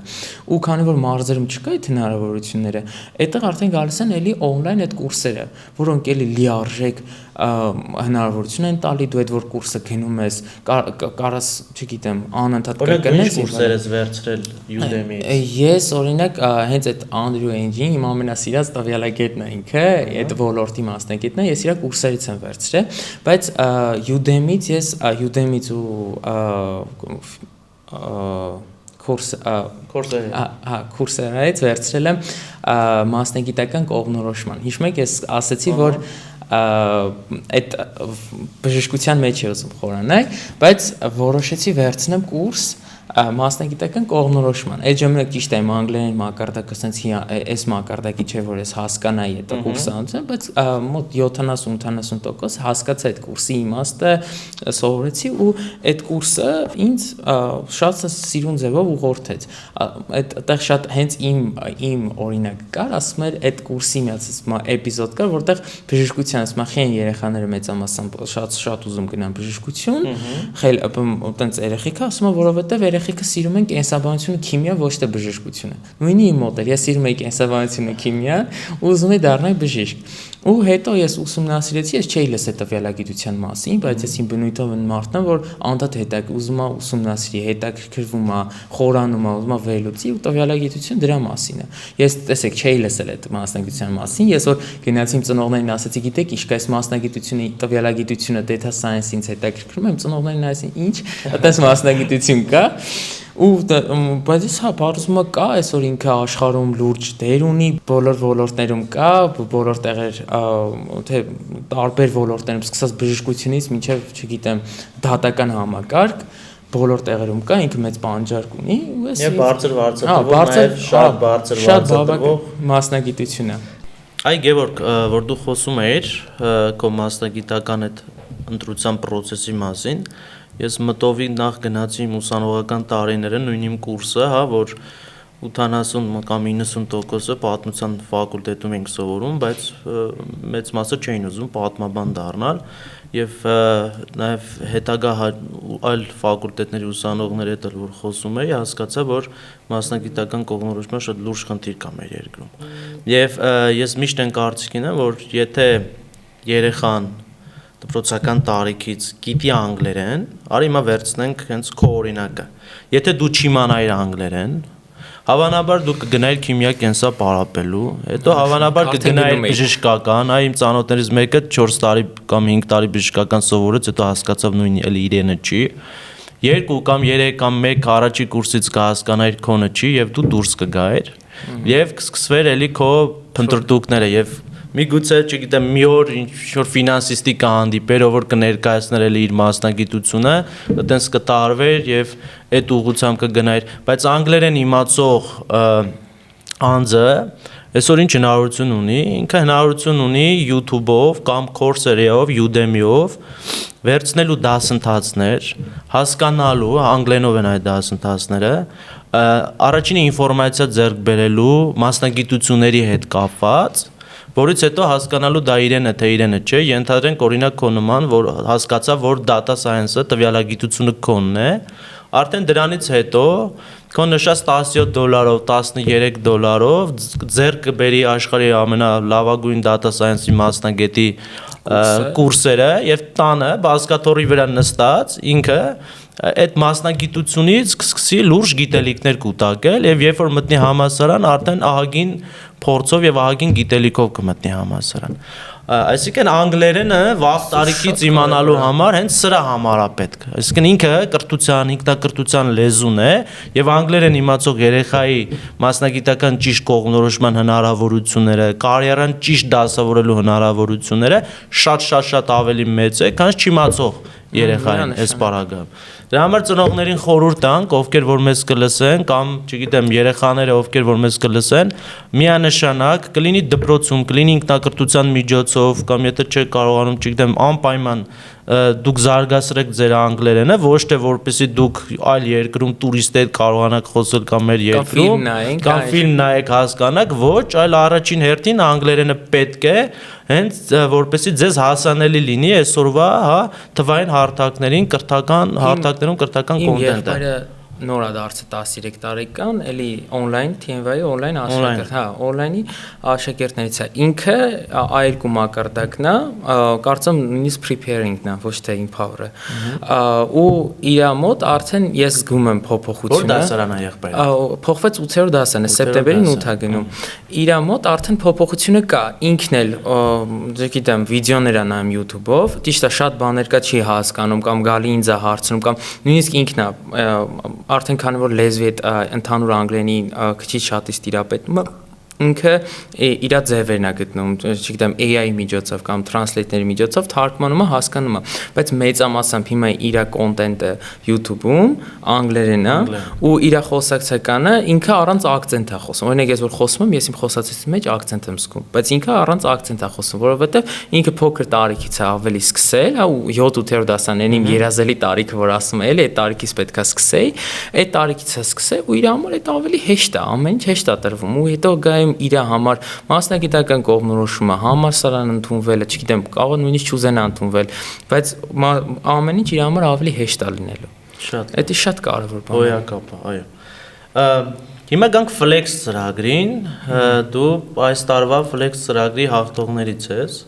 Ու քանի որ մարզերում չկա այդ հնարավորությունները, այդտեղ արդեն գալիս են էլի on-line այդ կուրսերը, որոնք էլի լիարժեք հնարավորություն են տալի, դու այդ որ կուրսը գնում ես, կարաս, չգիտեմ, անընդհատ կրկնես կուրսեր ես վերցրել Udemy-ից։ Ես օրինակ հենց այդ Andrew Ng-ին իմ ամենասիրած տվյալագետն է ինքը, այդ ոլորտի մասնագետն է, ես իր կուրսերից եմ վերցրել, բայց Udemy-ից ու Coursera-ից վերցրել եմ մասնագիտական կողմնորոշման։ Հիշում եք, ես ասացի, որ այդ բժշկության մեջ է ուզում խորանալ, բայց որոշեցի վերցնեմ կուրս մասնագիտական կողմնորոշման։ Այդ ժամանակ ճիշտ է, իմ անգլերեն մակարդակը այս մակարդակի չէ, որ ես հասկանայի այդ կուրսը անցնեմ, բայց մոտ 70-80% հասկացա այդ կուրսի իմաստը, սովորեցի ու այդ կուրսը ինձ շատ սիրուն ձևով ուղղորդեց։ Այդտեղ շատ հենց իմ օրինակ կար, ասում էր այդ կուրսի միացած էպիզոդ կար, որտեղ բժշկության, ասում են երեխաները մեծամասամբ շատ ուզում գնան բժշկություն, այտենց երեխեքը ասում են, որովհետև երեխեքը սիրում են կենսաբանությունը, քիմիա, ոչ թե բժշկությունը։ Նույնի իմ մոտ էր, ես սիրում էի կենսաբանությունը, քիմիան, ու ուզում էի դառնալ բժիշկ։ Ու հետո ես ուսումնասիրեցի, ես չէի լսել տվյալագիտության մասին, բայց ես իմ բնույթով մարդ եմ, որ անդադ ուզում եմ ուսումնասիրի, հետաքրքրվում եմ, խորանում եմ, ուզում եմ վերլուծի ու տվյալագիտություն դրա մասին է։ Ես տեսեք, չէի լսել այդ մասնագիտության մասին, ես որ գնացի իմ ծնողներին ասացի, գիտեք, ինչ կա այս մասնագիտությունը, տվյալագիտությունը, data science-ինձ հետաքրքրում եմ, ծնողներին ասին, ինչ, այդպես մասնագիտություն կա։ Բայց հա, բարձում կա, այսօր ինքը աշխարհում լուրջ դեր ունի, բոլոր ոլորտներում կա, բոլոր տեղեր, թե տարբեր ոլորտներում, սկսած բժշկությունից մինչև, չգիտեմ, դատական համակարգ, բոլոր տեղերում կա, ինքը մեծ բանջարկ ունի, ու ես բարձր շատ բարձր մասնագիտություն է։ Այ Գևորգ, որ դու խոսում էիր քո մասնագիտական այդ ընտրության process-ի մասին, ես մտովի նախ գնացի իմ ուսանողական տարիները, նույն իմ կուրսը, հա, որ 80 կամ 90%-ը պատմության ֆակուլտետում ենք սովորում, բայց մեծ մասը չէին ուզում պատմաբան դառնալ, եւ նաեւ հետագա այլ ֆակուլտետների ուսանողների հետ որ խոսում էի, հասկացա, որ մասնագիտական կողմնորոշման շատ լուրջ խնդիր կա մեր երկրում։ Եվ ես միշտ այն կարծիքին եմ, որ եթե երեխան դպրոցական տարիքից գիտի անգլերեն, արի հիմա վերցնենք հենց քո օրինակը։ Եթե դու չիմանայիր անգլերեն, հավանաբար դու կգնայիր քիմիա կենսա պարապելու, հետո հավանաբար կգնայիր բժշկական, այ իմ ծանոթներից մեկը 4 տարի կամ 5 տարի բժշկական սովորեց, հետո հասկացավ նույն էլի իրենը չի։ 2 կամ 3 կամ 1 առաջի կուրսից կհասկանայիր քոնը չի եւ դու դուրս կգայիր եւ կսկսվեր էլի քո փնտրտուքները եւ միգուցե, չգիտեմ, մի օր ինչ-որ ֆինանսիստի կհանդիպեր, ով որ կներկայացներ էլի իր մասնագիտությունը, այտենց կտարվեր եւ այդ ուղղությամբ կգնայր, բայց անգլերեն իմացող անձը այսօր ինչ հնարավորություն ունի, ինքը հնարավորություն ունի YouTube-ով կամ Coursera-ով, Udemy-ով վերցնելու դասընթացներ, հասկանալու, անգլերենով են այդ դասընթացները, առաջին ինֆորմացիա ձեռք բերելու մասնագիտությունների հետ կապված, որից հետո հասկանալու դա իրենը թե իրենը չէ, ենթադրենք օրինակ քո նման, որ հասկացա, որ data science-ը տվյալագիտությունը քոնն է, արդեն դրանից հետո քո նշած $17, $13 ձեռք կբերի աշխարհի ամենալավագույն data science-ի մասնագետի կուրսերը եւ տանը բազկաթոռի վրա նստած ինքը այդ մասնագիտությունից կսկսի լուրջ գիտելիքներ կուտակել եւ երբ որ մտնի համալսարան արդեն ահագին փորձով եւ ահագին գիտելիքով կմտնի համալսարան այսինքն անգլերենը վաղ տարիքից իմանալու համար հենց սրա համար է պետք այսինքն ինքը ինքնակրթության լեզուն է եւ անգլերեն իմացող երեխայի մասնագիտական ճիշտ կողմնորոշման հնարավորությունները կարիերան ճիշտ դասավորելու հնարավորությունները շատ ավելի մեծ է քան չիմացող երեխային այս պարագայում դրա համար ծնողներին խորհուրդ տանք ովքեր որ մեզ կլսեն կամ չգիտեմ երեխաները ովքեր որ մեզ կլսեն միանշանակ կլինի դպրոցում կլինի ինքնակրթության միջոցով կամ եթե չեք կարողանում չգիտեմ անպայման դուք զարգացրեք ձեր անգլերենը ոչ թե որպեսզի դուք այլ երկրում տուրիստ եք կարողանաք խոսել կամ մեր երկրում կամ ֆիլմ նայեք հասկանաք ոչ այլ առաջին հերթին անգլերենը պետք է հենց որպեսզի ձեզ հասանելի լինի այսօրվա թվային հարթակներում կրթական կոնտենտը նորա դարձը 13 տարեկան, էլի on-line TNV-ի on-line աշակերտ, on-line-ի աշակերտներից է։ Ինքը A2 մակարդակն է, կարծեմ նույնիսկ preparing-ն է, ոչ թե empower-ը։ Ու իր մոտ արդեն ես զգում եմ փոփոխությունը։ Որ դասարան է եղբայրը։ Փոխվեց 8-րդ դասարանը, սեպտեմբերին 8-ա գնում։ Իր մոտ արդեն փոփոխությունը կա։ Ինքն էլ, չգիտեմ, վիդեոներ է նայում YouTube-ով, ճիշտ է, շատ բաներ կա չի հասկանում կամ գալի ինձ է հարցնում կամ նույնիսկ ինքն է արդեն քանի որ լեզվի այդ ընդհանուր անգլերենի քիչ շատ իսկ տիրապետումը ինքը իր ձևերն է գտնում, չգիտեմ, AI-ի միջոցով կամ translate-ների միջոցով թարգմանումը հասկանում է, բայց մեծամասամբ հիմա իր կոնտենտը YouTube-ում անգլերեն է ու իր խոսակցականը ինքը առանց ակցենտ է խոսում։ Օրինակ ես որ խոսում եմ, ես իմ խոսացույցի մեջ ակցենտ եմ զգում, բայց ինքը առանց ակցենտ է խոսում, որովհետև ինքը փոքր տարիքից է ավելի սկսել, ու 7-8 դասաներին իմ երազելի տարիքը, որ ասում է, էլի այդ տարիքից պետքա սկսեի, այդ տարիքից է սկսել ու իր համար այդ ավելի հեշտ է, ամեն ինչ հեշտ է տրվում ու հետո գայում իր համար մասնագիտական կողմնորոշումը, համալսարան ընդունվելը, չգիտեմ, կարող նույնիսկ չուզենա ընդունվել, բայց ամեն ինչ իր համար ավելի հեշտ է լինելու։ Շատ։ Դա շատ կարևոր բան է։ Գոյակապը, այո։ Հիմա գանք Flex ծրագրին, դու այս տարվա Flex ծրագրի հաղթողներից ես։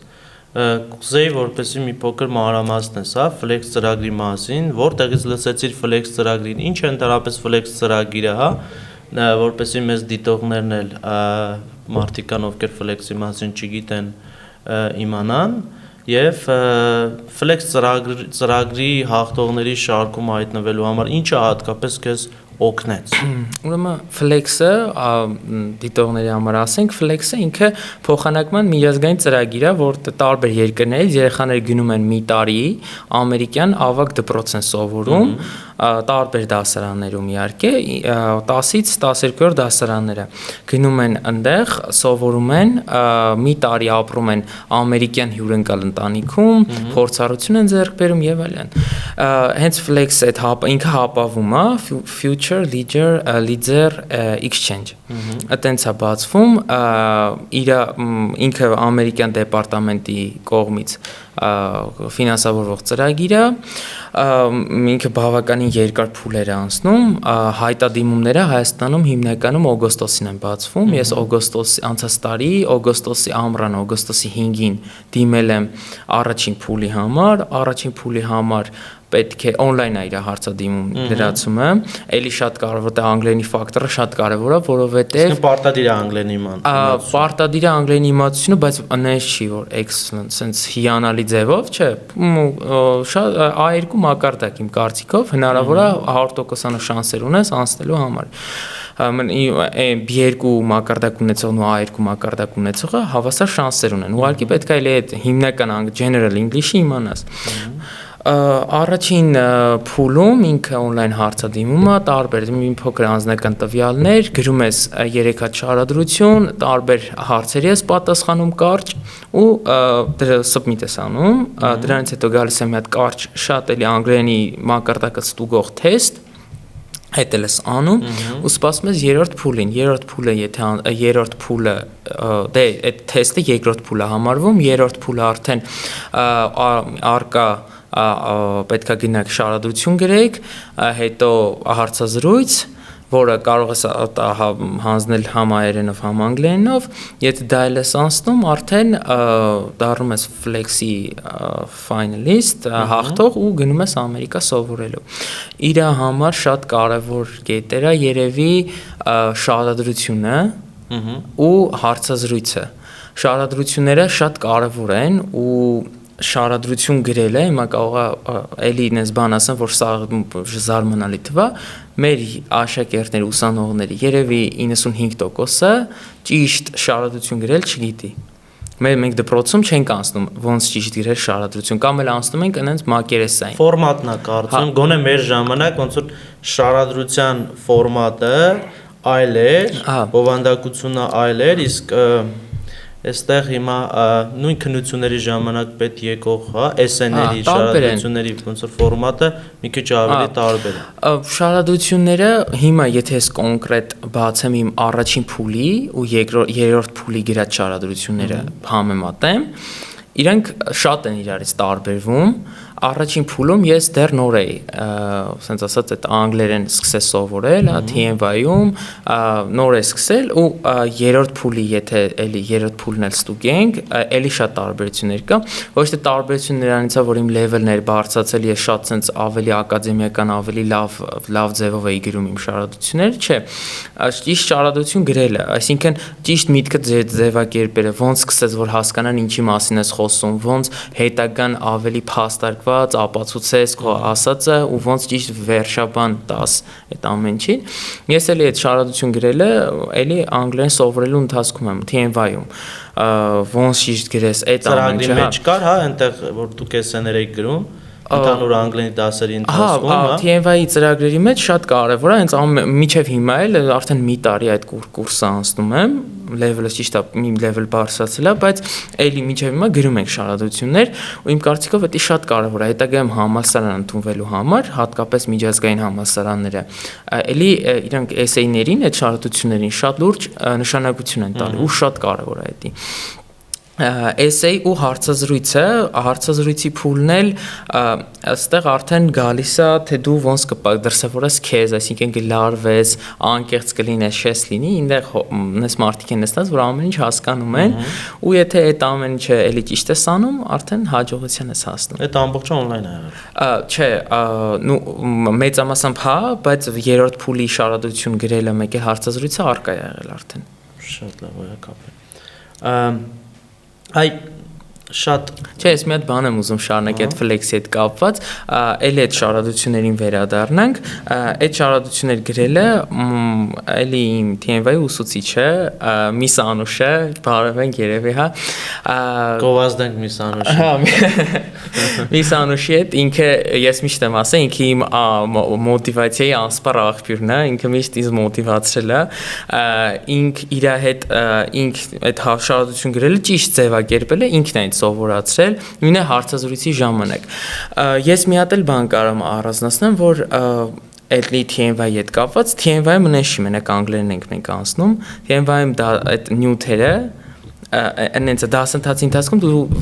Կուզեի որպեսզի մի փոքր մանրամասնես, Flex ծրագրի մասին, որտեղից լսեցիր Flex ծրագրին, ինչ է ընդհանրապես Flex ծրագիրը, որպեսզի մեզ դիտողներն էլ մարդիկ կան ովքեր Flex-ի մասին չգիտեն իմանան եւ Flex ծրագրի հաղթողների շարքում հայտնվելու համար ինչը հատկապես քեզ օգնեց։ Ուրեմն Flex-ը դիտողների համար ասենք Flex-ը ինքը փոխանակման միջազգային ծրագիր է, որ տարբեր երկրներից երեխաները գնում են մի տարի ամերիկյան ավագ դպրոց են սովորում տարբեր դասարաններում իհարկե 10-ից 12-րդ դասարանները գնում են այնտեղ սովորում են մի տարի ապրում են ամերիկյան հյուրընկալ ընտանիքում փորձառություն են ձեռք բերում եւ այլն հենց Flex-ը այդ ինքը հապավում է Future Leader Exchange այտենց է բացվում ինքը ամերիկյան դեպարտամենտի կողմից ֆինանսավորվող ծրագիր է ինքը բավականին երկար փուլեր է անցնում հայտադիմումները Հայաստանում հիմնականում օգոստոսին են բացվում ես անցած տարի օգոստոսի ամռան օգոստոսի 5-ին դիմել եմ առաջին փուլի համար պետք է on-line է իր հարցադիմում լրացումը, էլի շատ կարևոր է անգլերենի ֆակտորը շատ կարևոր է, որովհետև պարտադիր է անգլերենի իմացությունը։ Պարտադիր է անգլերենի իմացությունը, բայց այնպես չի որ excellent, sense հիանալի ձևով, չէ, շատ A2 մակարդակ իմ կարծիքով հնարավոր է 100% շանսեր ունես անցնելու համար։ B2 մակարդակ ունեցողն ու A2 մակարդակ ունեցողը հավասար շանսեր ունեն։ Ուղղակի պետք է այդ հիմնական general English-ը իմանաս։ Առաջին փուլում ինքը on-line հարցադիմում է, տարբեր մի փոքր անձնական տվյալներ, գրում ես 3 հատ շարադրություն, տարբեր հարցերի ես պատասխանում կարճ ու դրա submit ես անում, դրանից հետո գալիս է մի հատ կարճ շատ էլի անգլերենի մակարդակը ստուգող թեստ Այդ էլ ես անում ու սպասում ես երրորդ փուլին, երրորդ փուլը դե այդ թեստը երկրորդ փուլը համարվում, երրորդ փուլը արդեն արկա պետքա գնաք շարադրություն գրեք, հետո հարցազրույց, որը կարող ես հանձնել համ հայերենով, համ անգլերենով, եթե դա էլ ես անցնում, արդեն դառնում ես Flexi finalist, հաղթող ու գնում ես Ամերիկա սովորելու։ Իր համար շատ կարևոր կետեր է երևի շարադրությունը ու հարցազրույցը։ Շարադրությունները շատ կարևոր են ու շարադրություն գրելը, հիմա կարող է էլի ինձ բան ասեմ, որ սա զարմանալի թվա, մեր աշակերտների, ուսանողների երևի 95%-ը ճիշտ շարադրություն գրել չգիտի։ Մենք դպրոցում չենք անցնում ոնց ճիշտ գրել շարադրություն, կամ էլ անցնում ենք այնց մակերեսային։ Ֆորմատն է կարծում, գոնե մեր ժամանակ ոնց որ շարադրության ֆորմատը այլ էր, բովանդակությունը այլ էր, իսկ այստեղ հիմա նույն քննությունների ժամանակ պետ եկող, SN-ների շարադրությունների ոնց որ ֆորմատը մի քիչ ավելի տարբեր է։ Շարադրությունները հիմա եթե ես կոնկրետ բացեմ իմ առաջին փուլի ու երրորդ փուլի գրած շարադրությունները համեմատեմ, իրանք շատ են իրարից տարբերվում։ Առաջին փուլում ես դեռ նոր էի, ասենց ասած այդ անգլերեն սկսես սովորել, TNY-ում նոր է սկսել ու երրորդ փուլի եթե էլի երրորդ փուլն էլ ստուգենք, էլի շատ տարբերություններ կա, ոչ թե տարբերություն նրանից է, որ իմ լեվելն էր բարձրացել, ես շատ sense ավելի ակադեմիական, ավելի լավ ձևով էի գրում իմ շարադրությունները, չէ, ճիշտ շարադրություն գրելը, այսինքն ճիշտ միտքը ձևակերպելը, ոնց սկսես որ հասկանան ինչի մասին ես խոսում, ոնց հետագան ավելի փաստարկված ապացուցես քո ասածը ու ոնց ճիշտ վերջաբան տաս այդ ամեն ինչին։ Ես էլի այդ շարադրություն գրելը էլի անգլերեն սովորելու ընթացքում եմ TNY-ում։ Ոնց ճիշտ գրես այդ ամեն ինչը։ Ծրագրի մեջ կար, հա, այնտեղ որ դուք SN-եր եք գրում, ընդհանուր անգլերենի դասերի ընթացքում, հա։ TNY-ի ծրագրերի մեջ շատ կարևոր է, հենց միջև հիմա էլ արդեն մի տարի այդ կուրսը անցնում եմ, լեվելը ճիշտ է, մի լեվել բարձրացել է, բայց էլի միջև հիմա գրում ենք շարադրություններ, ու իմ կարծիքով դա շատ կարևոր է, հետագայում համալսարան ընդունվելու համար, հատկապես միջազգային համալսարանները, էլի իրանք essay-ներին, այդ շարադրություններին շատ լուրջ նշանակություն են տալի, ու շատ կարևոր է դա։ Essay ու հարցազրույցի փուլն էլ այստեղ արդեն գալիս է թե դու ոնց կդրսևորես քեզ, այսինքն գլարվես, անկեղծ կլինես, շես լինի, ինտեղ նես մարդիկ են նստած, որ ամեն ինչ հասկանում են, ու եթե այդ ամեն ինչը էլի ճիշտ ես անում, արդեն հաջողության ես հասնում։ Այդ ամբողջը on-line է եղել։ Չէ, նու մեծամասամբ հա, բայց երրորդ փուլի շարադրություն գրելը մեկ է հարցազրույցը առկա է եղել արդեն։ Շատ լավ է կապել։ Այ շատ չէ, ես մի հատ բան եմ ուզում շարունակել այդ Flexi հետ կապված, էլի այդ շարադրություններին վերադառնանք, այդ շարադրություններ գրելը էլի իմ TNY ուսուցիչը Միս Անուշը, բարևենք երևի, հա։ Գովազդենք Միս Անուշը։ Հա, Միս Անուշի հետ ինքը ես միշտ եմ ասել, ինքը իմ մոտիվացիայի անսպառ աղբյուրն է, ինքը միշտ ինձ մոտիվացրել է, ինք իր հետ ինք այդ շարադրություն գրելը ճիշտ ձևակերպել է, ինքն է սովորացրել նույն է հարցազրույցի ժամանակ։ Ես մի հատ էլ բան կարամ առանձնացնեմ, որ էլի TNY-ի հետ կապված, TNY-ը մնեշի մենակ անգլերեն ենք մենք անցնում, TNY-ում դա այդ նյութերը այնց դասընթացի ընթացքում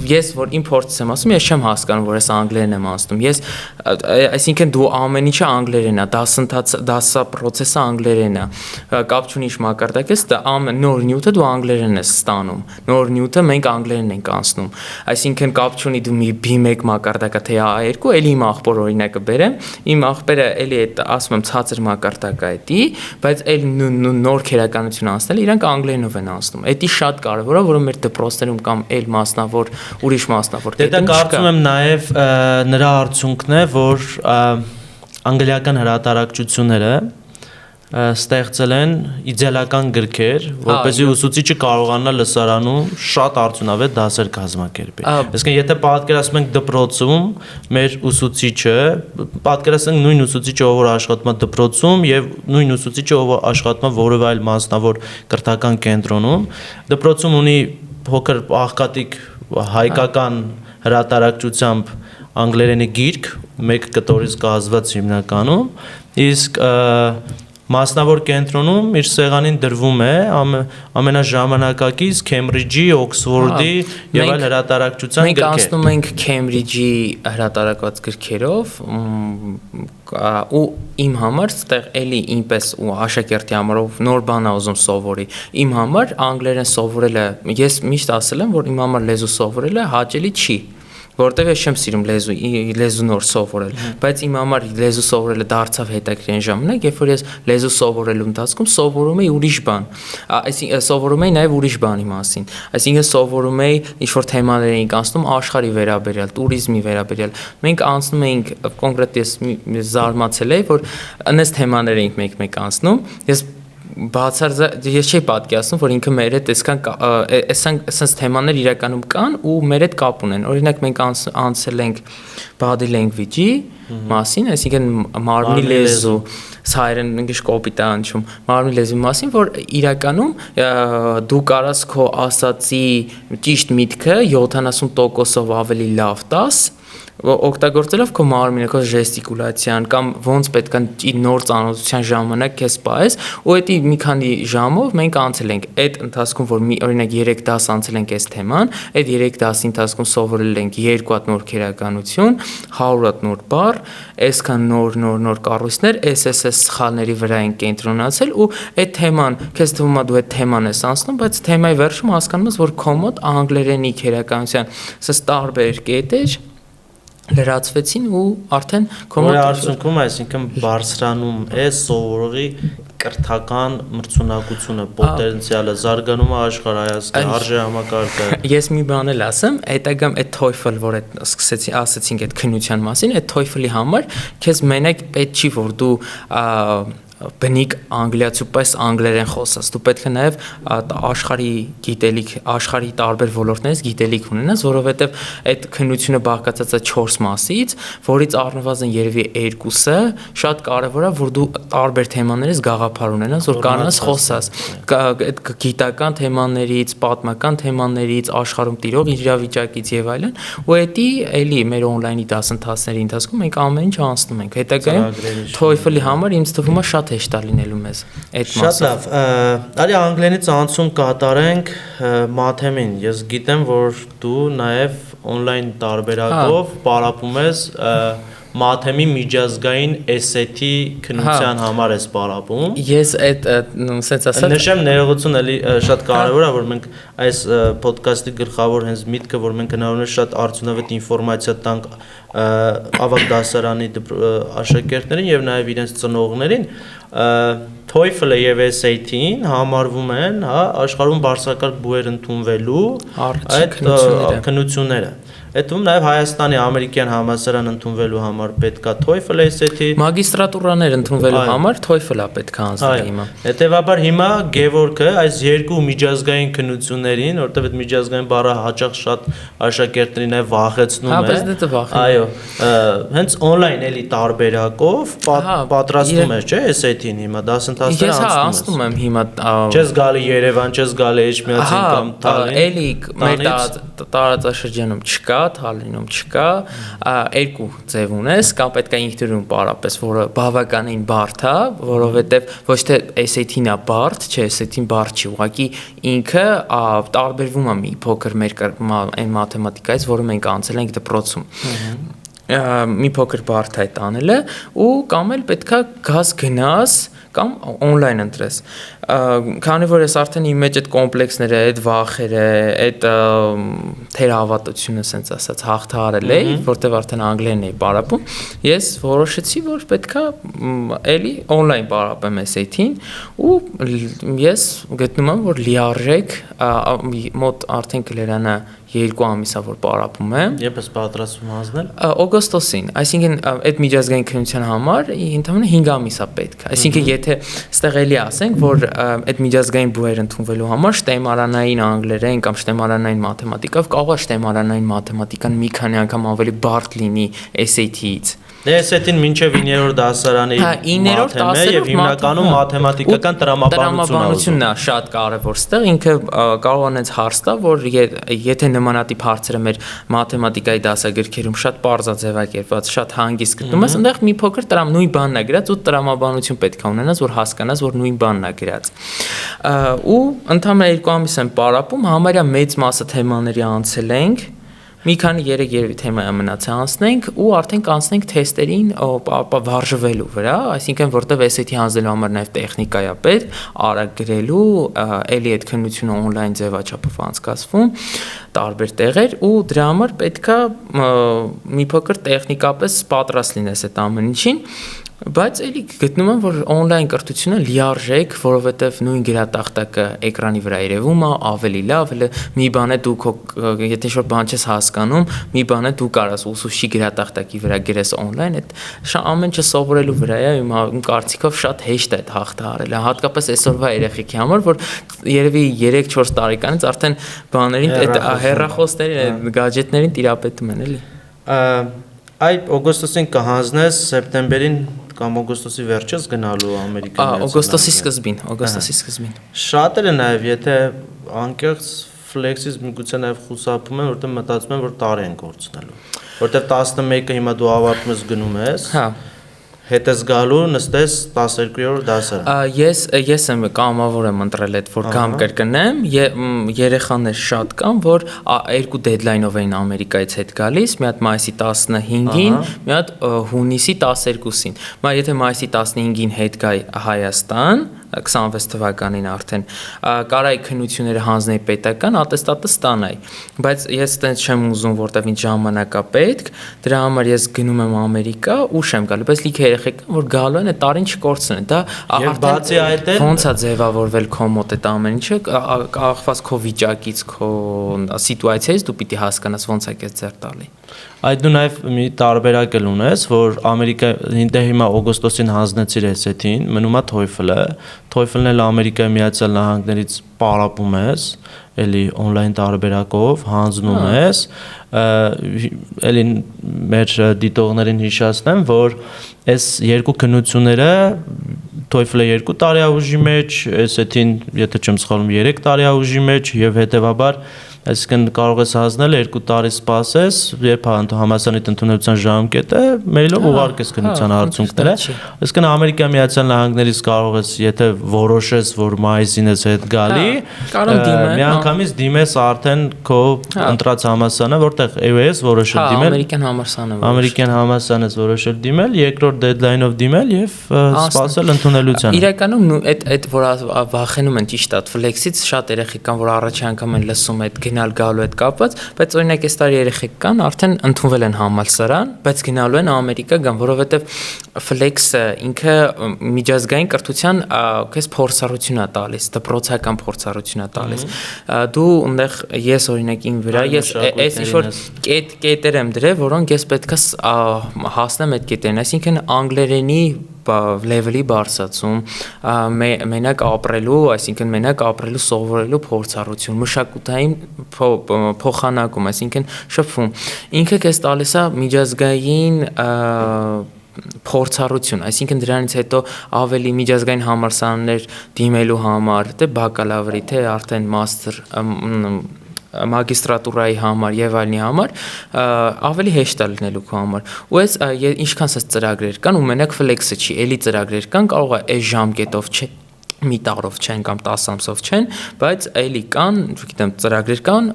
ես որ իմ փորձս եմ ասում, ես չեմ հասկանում, որ ես անգլերեն եմ անցնում։ Ես այսինքն դու ամեն ինչը անգլերեն է, դասա process-ը անգլերեն է։ Կապ չունի ինչ մակարդակ ես, դա նոր նյութը դու անգլերեն ես ստանում։ Նոր նյութը մենք անգլերեն ենք անցնում։ Այսինքն կապ չունի դու մի B1 մակարդակը թե A2, էլի իմ աղբոր օրինակը բերեմ։ Իմ աղբերը էլի այդ ասում եմ ցածր մակարդակը է դի, բայց էլ նոր քերականություն անցնել, իրանք անգլերենով են անցնում։ Դա շատ կարևոր է, որ մեր դպրոցներում կամ այլ մասնավոր ուրիշ մասնավոր դե դա կարծում եմ նաև նրա արդյունքն է, որ անգլիական հրատարակչությունները ստեղծել են իդեալական գրքեր, որպեսզի ուսուցիչը կարողանա լսարանում շատ արդյունավետ դասեր կազմակերպի։ Այսինքն եթե պատկերացնում ենք դպրոցում մեր ուսուցիչը, պատկերացնենք նույն ուսուցիչը, ով աշխատում է դպրոցում եւ նույն ուսուցիչը, ով աշխատում է որևէ այլ մասնավոր կրթական կենտրոնում, դպրոցում ունի փոքր աղքատիկ հայկական հրատարակչությամբ անգլերենի գիրք, մեկ կտորից կազմված հիմնականում, իսկ Մասնավոր կենտրոնում իր սեղանին դրվում է ամենաժամանակակից Cambridge-ի, Oxford-ի եւ այլ հրատարակչության գրքեր։ Մենք անցնում ենք Cambridge-ի հրատարակված գրքերով ու իմ համար այդտեղ էլի ինպես ու աշակերտի համարով նոր բան ա ուզում սովորի։ Իմ համար անգլերեն սովորելը, ես միշտ ասել եմ, որ իմ համար լեզու սովորելը հաճելի չի, որտեղ ես չեմ սիրում լեզու նոր սովորել, բայց իմ համար լեզու սովորելը դարձավ հետաքրքիր ժամանակ, երբ որ ես լեզու սովորելու ընթացքում սովորում էի ուրիշ բան, այսինքն սովորում էի նաև ուրիշ բանի մասին, այսինքն սովորում էի ինչ-որ թեմաներ էինք անցնում աշխարհի վերաբերյալ, տուրիզմի վերաբերյալ, մենք անցնում էինք կոնկրետ ես զարմացել էի, որ այնպես թեմաներ էինք մեկ-մեկ անցնում, ես չէի պատկերացնում, որ ինքը մեր հետ այսպես թեմաներ իրականում կան ու մեր հետ կապ ունեն։ Օրինակ մենք անցել ենք body language-ի մասին, այսինքն մարմնի լեզու, հայերեն ինգլիշ կոպիտ է անցում, մարմնի լեզվի մասին, որ իրականում դու կարաս քո ասացի ճիշտ միտքը 70%-ով ավելի լավ տաս օգտագործելով քո մարմինը, քո ժեստիկուլացիան կամ ոնց պետք է նոր ծանոթության ժամանակ քեզ սպայես ու դա մի քանի ժամով մենք անցել ենք այդ ընթացքում որ օրինակ 3 դաս անցել ենք այս թեման, այդ 3 դասի ընթացքում սովորել ենք 2 հատ նոր քերականություն, 100 հատ նոր բառ, այսքան նոր կառույցներ, SSS սխալների վրա են կենտրոնացել ու այդ թեման, քեզ թվում է դու այդ թեման ես անցնում, բայց թեմայի վերջում հասկանում ես, որ քո մոտ անգլերենի քերականության սս տարբեր կետեր լրացվեցին ու արդեն կոմոդ արդյունքում այսինքն բարձրանում է սովորողի կրթական մրցունակությունը, պոտենցիալը, զարգանում է աշխարհայացքը, արժեհամակարգը։ Ես մի բան էլ ասեմ, հետագամ այդ TOEFL, որ ասացինք այդ քննության մասին, այդ TOEFL-ի համար քեզ մենակ պետք չի որ դու բնիկ անգլիացու պես անգլերեն խոսած, դու պետք է նաև աշխարհի գիտելիք, աշխարհի տարբեր ոլորտներից գիտելիք ունենաս, որովհետև այդ քննությունը բաղկացած է 4 մասից, որից առնվազն երևի 2-ը շատ կարևոր է, որ դու տարբեր թեմաներից գաղափար ունենաս, որ կարողանաս խոսաս այդ գիտական թեմաներից, պատմական թեմաներից, աշխարհում տիրող իրավիճակից եւ այլն, ու դա էլի մեր on-line-ի դասընթացների ընթացքում մենք ամեն ինչ անցնում ենք։ Հետագայում TOEFL-ի համար ինձ թվում է շատ հեշտ է լինելու մեզ այդ մասը։ Շատ լավ։ Արի անգլերենից անցում կատարենք մաթեմին։ Ես գիտեմ, որ դու նաև on-line տարբերակով պարապում ես մաթեմի միջազգային SAT քննության համար ես պարապում։ Ես այդ sense ասած նշեմ ներողություն էլի շատ կարևոր է որ մենք այս ոդքասթի գլխավոր հենց միտքը որ մենք հնարավորինս շատ արդյունավետ ինֆորմացիա տանք ավագ դասարանի աշակերտներին եւ նաեւ իրենց ծնողներին TOEFL-ը եւ SAT-ին համարվում են, հա, աշխարհում բարձրակարգ բուհեր ընդունվելու այդ քննությունները։ Այդտում նաև Հայաստանի ամերիկյան համալսարան ընդունվելու համար պետքա TOEFL SAT մագիստրատուրաներ ընդունվելու համար TOEFL-ը պետքա անցնել հիմա։ Հետևաբար հիմա Գևորգը այս երկու միջազգային քննություններին, որտեղ այդ միջազգային բառը հաճախ շատ աշակերտներին է վախեցնում է։ Այո, հենց on-line էլի տարբերակով պատրաստում ես, չէ՞, SAT-ին հիմա դասընթացները անցնում ես։ Ես անցնում եմ հիմա։ Չես գալի Երևան, չես գալի Էջմիածին կամ Թալին։ Էլի մեր տարածաշրջանում չկա, Թալինում չկա, երկու ձև ունես, կամ պետք է ինքնուրույն պարապես, որը բավականին բարդ է, որովհետև ոչ թե SAT-ն է բարդ, չէ, SAT-ն բարդ չի, ուղղակի ինքը տարբերվում է մի փոքր մեր այն մաթեմատիկայից, որը մենք անցել ենք դպրոցում։ Մի փոքր բարդ է տանելը ու կամ էլ պետքա գնաս կամ on-line ընտրես։ Քանի որ ես արդեն իմ մեջ այդ կոմպլեքսները, այդ վախերը, այդ թերահավատությունը, ասենց ասած, հաղթահարել էի, որտեղ արդեն անգլերեն էի պարապում, ես որոշեցի, որ պետքա էլի on-line պարապեմ SAT-ին ու ես գտնում եմ, որ լիարժեք մոտ արդեն կլերանը 2 ամիսա որ պարապում եմ։ Երբ ես պատրաստվում հանձնել։ Օգոստոսին, այսինքն այդ միջազգային քննության համար ընդհանրապես 5 ամիսա պետք է։ Այսինքն եթե ստեղ էլի ասենք, որ այդ միջազգային բուհեր ընդունվելու համար շտեմարանային անգլերեն կամ շտեմարանային մաթեմատիկով կարող է շտեմարանային մաթեմատիկան մի քանի անգամ ավելի բարդ լինի SAT-ից։ Դե էսեթին մինչև 9-րդ դասարանի մաթեմատիկա եւ հիմնականում մաթեմատիկական տրամաբանությունն է շատ կարևոր ստեղ, ինքը կարող է այնց հարց տա, որ եթե նմանատիպ հարցերը մեր մաթեմատիկայի դասագրքերում շատ པարզ է ձևակերպված, շատ հանգիստ գտնում ես, այնտեղ մի փոքր նույն բանն է գրած ու տրամաբանություն պետք է ունենաս, որ հասկանաս, որ նույն բանն է գրած։ Ու ընդհանրապես 2 ամիս եմ պարապում, համարյա մեծ մասը թեմաների անցել ենք։ Մի քանի երևի թեմայա մնաց անցնենք ու արդեն կանցնենք թեստերին վարժվելու վրա, այսինքն որտեվ SAT հանձնելու համար նաև տեխնիկա է պետք, արագ գրելու, էլի այդ քննությունը on-line ձևաչափով անցկացվում, տարբեր տեղեր ու դրա համար պետքա մի փոքր տեխնիկապես պատրաստ լինես այդ ամեն ինչին։ Բայց էլի գտնում եմ, որ on-line կրթությունը լիարժեք, որովհետև նույն գրատախտակը էկրանի վրա երևում է, ավելի լավ, մի բան է դու եթե ինչ-որ բան չես հասկանում, մի բան է դու կարաս ուսուցչի գրատախտակի վրա գրես on-line, այդ ամեն ինչը սովորելու վրա է, իմ կարծիքով շատ հեշտ է այդ հաղթահարելը, հատկապես այսօրվա երեխեքի համար, որ երևի 3-4 տարեկանից արդեն բաներին, այդ հեռախոսներին, գադջետներին տիրապետում են, էլի։ Այ օգոստոսին կհանձնես, սեպտեմբերին կամ օգոստոսի վերջից գնալու Ամերիկա։ Օգոստոսի սկզբին։ Շատերը նաև եթե անկեղծ ֆլեքսից միգուցե նաև խուսափում են, որտեղ մտածում են, որ տարի են կորցնելու։ Որտեղ 11-ը հիմա դու ավարտում ես գնում ես։ Հա։ Հետ ես գալու նստես 12-րդ դասարան։ Ես եմ կամավոր եմ ընտրել այդ, որ կամ կրկնեմ, երեխաներ շատ կան, որ 2 դեդլայնով էին Ամերիկայից հետ գալիս, մի հատ մայիսի 15-ին, մի հատ հունիսի 12-ին։ Եթե մայիսի 15-ին հետ գայի Հայաստան, 26 թվականին արդեն կարայի քննությունները հանձնեի պետական, ատեստատը ստանայի, բայց ես այդպես չեմ ուզում, որտեվ ինձ ժամանակ է պետք, դրա համար ես գնում եմ Ամերիկա, ուշ եմ գալու, բայց լիքը երեխեք կան, որ գալու են, այդ տարին չկորցնեն, դա արդեն ոնց է ձևավորվել քո մոտ այդ ամեն ինչը, կախված քո վիճակից, քո սիտուացիայից դու պիտի հասկանաս ոնց է քեզ ձեռ տալի։ Այդ դու նաև մի տարբերակ էլ ունես, որ Ամերիկա հիմա օգոստոսին հանձնեցիր SAT-ին, մնում է TOEFL-ն էլ Ամերիկայի Միացյալ Նահանգներից պարապում ես, էլի on-line տարբերակով հանձնում ես, էլի մեր դիտողներին հիշեցնեմ, որ այս երկու քննությունները TOEFL-ը 2 տարի է ուժի մեջ, SAT-ին, եթե չեմ սխալվում, 3 տարի է ուժի մեջ եւ հետեւաբար այսինքն կարող ես հանձնել 2 տարի սպասես, երբ համալսարանի ընդունելության ժամկետը մեյլով ուղարկես քննության արդյունքները։ Այսինքն Ամերիկա Միացյալ Նահանգներից կարող ես, եթե որոշես, որ մայիսին ես հետ գալի, միանգամից դիմես արդեն քո ընտրած համալսարանը, որտեղ AUS որոշել դիմել։ Ամերիկյան համալսարանը ես որոշել դիմել, երկրորդ դեդլայնով դիմել եւ սպասել ընդունելությանը։ Իրականում այդ որ վախենում են ճիշտ է, ֆլեքսից շատ երեխեք կան, որ առաջի անգամ են լսում այդ գնալ գալու հետ կապված, բայց օրինակ այս տարի երեխեք կան, արդեն ընդունվել են համալսարան, բայց գնալու են Ամերիկա գան, որովհետև ֆլեքսը ինքը միջազգային կրթության քեզ փորձառություն է տալիս, դպրոցական փորձառություն է տալիս։ Դու այնտեղ ես օրինակ ին վրա ես այս ինչ որ կետեր եմ դրել, որոնք ես պետքա հասնեմ այդ կետերին, այսինքն անգլերենի լեվելի բարձրացում, մենակ ապրելու, այսինքն մենակ ապրելու սովորելու փորձառություն, մշակութային փոխանակում, այսինքն շփվում։ Ինքը քեզ տալիս է միջազգային փորձառություն, այսինքն դրանից հետո ավելի միջազգային համալսարաններ դիմելու համար, թե բակալավրի, թե արդեն մաստեր մագիստրատուրայի համար եւ այլնի համար ավելի հեշտ է լինելու քո համար։ Ու այս ինչքան սա ծրագրեր կան, ու մենակ ֆլեքսը չի, էլի ծրագրեր կան, կարող է այս ժամկետով չէ, մի տարով չեն կամ 10 ամսով չեն, բայց էլի կան, չգիտեմ, ծրագրեր կան,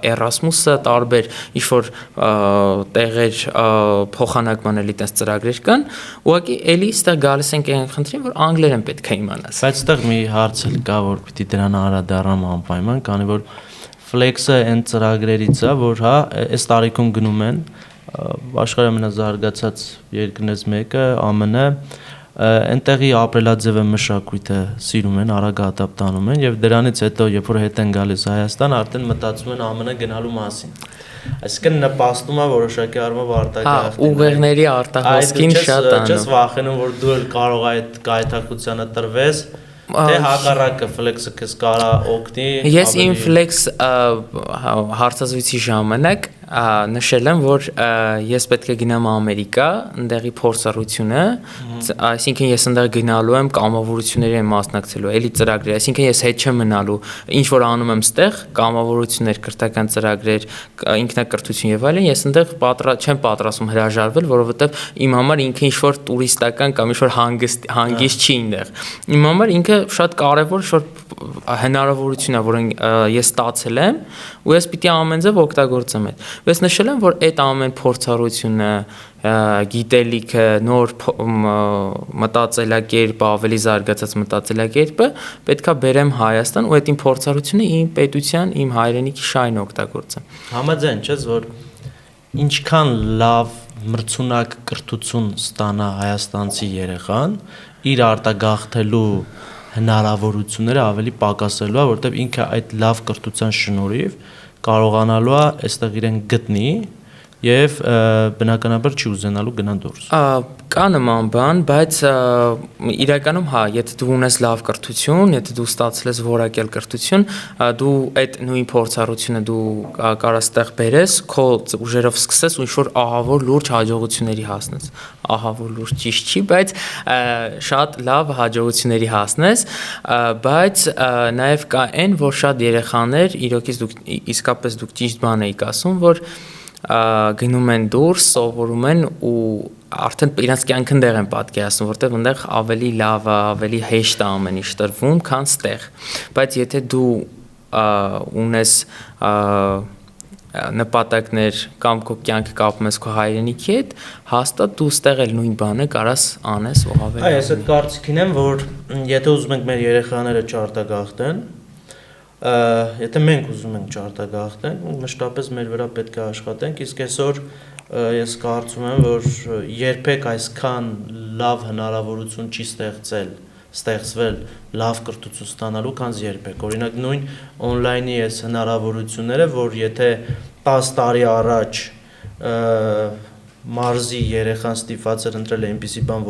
Erasmus-ը տարբեր ինչ-որ տեղեր փոխանակման էլի տես ծրագրեր կան, ուղղակի էլի ստեղ գալիս ենք այն խնդրին, որ անգլերեն պետք է իմանաս։ Բայց այդտեղ մի հարց էլ կա, որ պիտի դրան անդրադառնամ անպայման, քանի որ ֆլեքսը այն ծրագրերից է, որ հա, այս տարիքում գնում են աշխարհի ամենազարգացած երկրներից մեկը ԱՄՆ-ը, այնտեղի ապրելաձևը մշակույթը սիրում են, արագ ադապտանում են եւ դրանից հետո երբ որ հետ են գալիս Հայաստան, արդեն մտածում են ԱՄՆ գնալու մասին։ Այսինքն նպաստում է որոշակի առումով արտագաղթի։ Ուղեղների արտահոսքին շատ անում։ Չես վախենում, որ դու էլ կարող այդ գայթակղությանը տրվես։ Թե հակառակը ֆլեքսը քեզ կարա օգնի։ Ես իմ ֆլեքս հարցազրույցի ժամանակ նշել եմ, որ ես պետք է գնամ Ամերիկա, այնտեղի փորձառությունը, այսինքն ես այնտեղ գնալու եմ կամավորությունների եմ մասնակցելու, էլի ծրագրեր, այսինքն ես հետ չեմ մնալու, ինչ որ անում եմ ստեղ, կամավորություններ, կրթական ծրագրեր, ինքնակրթություն եւ այլն, ես այնտեղ չեմ պատրաստում հրաժարվել, որովհետեւ իմ համար ինքը ինչ որ տուրիստական կամ ինչ որ հանգիստ չի այնտեղ։ Իմ համար ինքը շատ կարեւոր ինչ-որ հնարավորություն է, որը ես ստացել եմ, ու ես պիտի ամեն ձև օգտագործեմ այդ։ Ես նշել եմ, որ այդ ամեն փորձառությունը, գիտելիքը, նոր մտածելակերպը, ավելի զարգացած մտածելակերպը պետքա բերեմ Հայաստան ու այդ իմ փորձառությունը իմ պետության, իմ հայրենիքի շահին օգտագործեմ։ Համաձայն չես, որ ինչքան լավ մրցունակ կրթություն ստանա հայաստանցի երեխան, իր արտագաղթելու հնարավորությունները ավելի պակասելու է, որովհետև ինքը այդ լավ կրթության շնորհիվ կարողանալու է այստեղ իրեն գտնի եւ բնականաբար չի ուզենալու գնալ դուրս։ Կա նման բան, բայց իրականում հա, եթե դու ունես լավ կրթություն, եթե դու ստացել ես որակյալ կրթություն, դու այդ նույն փորձառությունը դու կարաս տեղ բերես, քո ուժերով սկսես ու ինչ-որ ահավոր լուրջ հաջողությունների հասնես։ Ահավոր լուրջ ճիշտ չի, բայց շատ լավ հաջողությունների հասնես, բայց նաև կա այն, որ շատ երեխաներ, իրոքից դուք իսկապես դուք ճիշտ բան եք ասում, որ գնում են դուրս, սովորում են ու արդեն իրենց կյանքն դեղ են պատկերացնում, որտեղ այնտեղ ավելի լավ է, ավելի հեշտ է ամեն ինչ տրվում, քան ստեղ։ Բայց եթե դու ունես նպատակներ կամ քո կյանքը կապում ես քո հայրենիքի հետ, հաստատ դու ստեղ էլ նույն բանը կարաս անես ու ավելի։ Այ ես այդ կարծիքին եմ, որ եթե ուզում ենք մեր երեխաները չարտագաղթեն, եթե մենք ուզում ենք չարտագաղթենք, մշտապես մեր վրա պետք է աշխատենք, իսկ այսօր ես կարծում եմ, որ երբեք այսքան լավ հնարավորություն չի ստեղծվել լավ կրթություն ստանալու, քան երբեք։ Օրինակ նույն on-line-ի այս հնարավորությունները, որ եթե 10 տարի առաջ մարզի երեխան ստիպված էր ընտրել այնպիսի բան,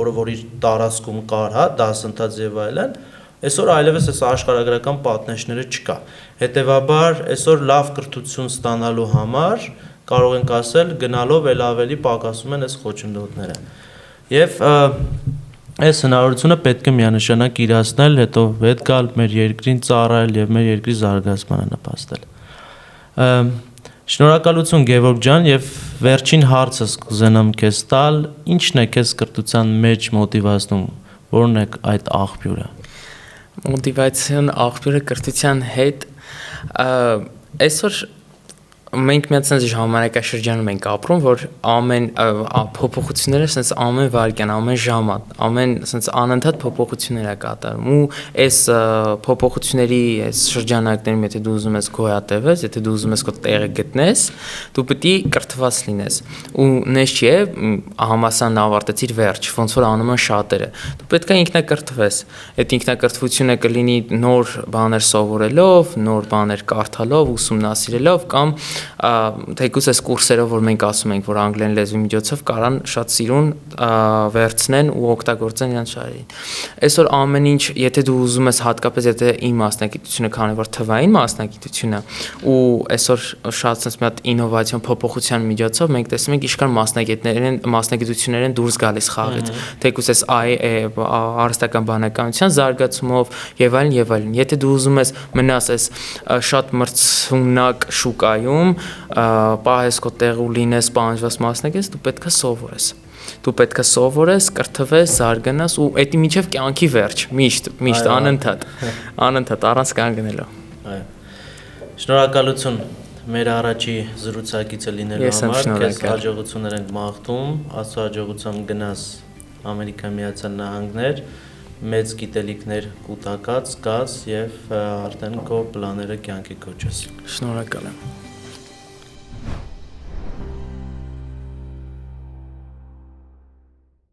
որը իր տարածքում կար, հա, դասընթաց եւ այլն, այսօր այլևս այս աշխարհագրական պատնեշները չկա։ Հետևաբար, այսօր լավ կրթություն ստանալու համար կարող ենք ասել գնալով էլ ավելի պակասում են այս խոչընդոտները։ Եվ այս հնարավորությունը պետք է միանշանակ իրացնել, հետո հետ գալ մեր երկրին ծառայել եւ մեր երկրի զարգացմանը նպաստել։ Շնորհակալություն Գևորգ ջան, եւ վերջին հարցս կուզենամ քեզ տալ, ի՞նչն է քեզ կրթության մեջ մոտիվացնում, որն է այդ աղբյուրը։ Մոտիվացիոն աղբյուրը կրթության հետ այսօր մենք մի հատ sense ժամանակաշրջանում ենք ապրում, որ ամեն փոփոխությունները sense ամեն վայրկյան, ամեն ժամ, ամեն sense անընդհատ փոփոխություններ է կատարում ու այս փոփոխությունների այս շրջանակներում եթե դու ուզում ես գոյատևես, եթե դու ուզում ես քո տեղը գտնես, դու պետք է կրթված լինես։ Ու նես չի է համասան ավարտեցիր վերջ, ոնց որ անում են շատերը։ Դու պետք է ինքնակրթվես։ Այդ ինքնակրթությունը կլինի նոր բաներ սովորելով, նոր բաներ կարդալով, ուսումնասիրելով կամ թեկուզ այս կուրսերով, որ մենք ասում ենք, որ անգլերեն լեզվի միջոցով կարան շատ սիրուն վերցնեն ու օգտագործեն իրենց շահերին։ Այսօր ամեն ինչ, եթե դու ուզում ես հատկապես եթե իմ մասնագիտությունը, քանի որ թվային մասնագիտություն է, ու այսօր շատ sense մի հատ ինովացիոն փոփոխության միջոցով մենք տեսնում ենք ինչքան մասնագիտություններ են դուրս գալիս խաղից, թեկուզ այս արհեստական բանականության զարգացումով եւ այլն եւ այլն։ Եթե դու ուզում ես մնաս այս շատ մրցունակ շուկայում պահես քո տեղ ու լինես պահանջված մասնակից, դու պետք է սովորես։ Դու պետք է սովորես, կրթվես, զարգանաս ու էդի միջև կյանքի վերջ, միշտ անընդհատ առանց կանգնելու։ Այո։ Շնորհակալություն մեր առաջի զրուցակիցը լինելու համար, քեզ հաջողություններ ենք մաղթում, Աստծո հաջողությամբ գնաս Ամերիկա Միացյալ Նահանգներ, մեծ գիտելիքներ կուտակած գաս եւ արդեն քո պլանները կյանքի կոչես։ Շնորհակալ եմ։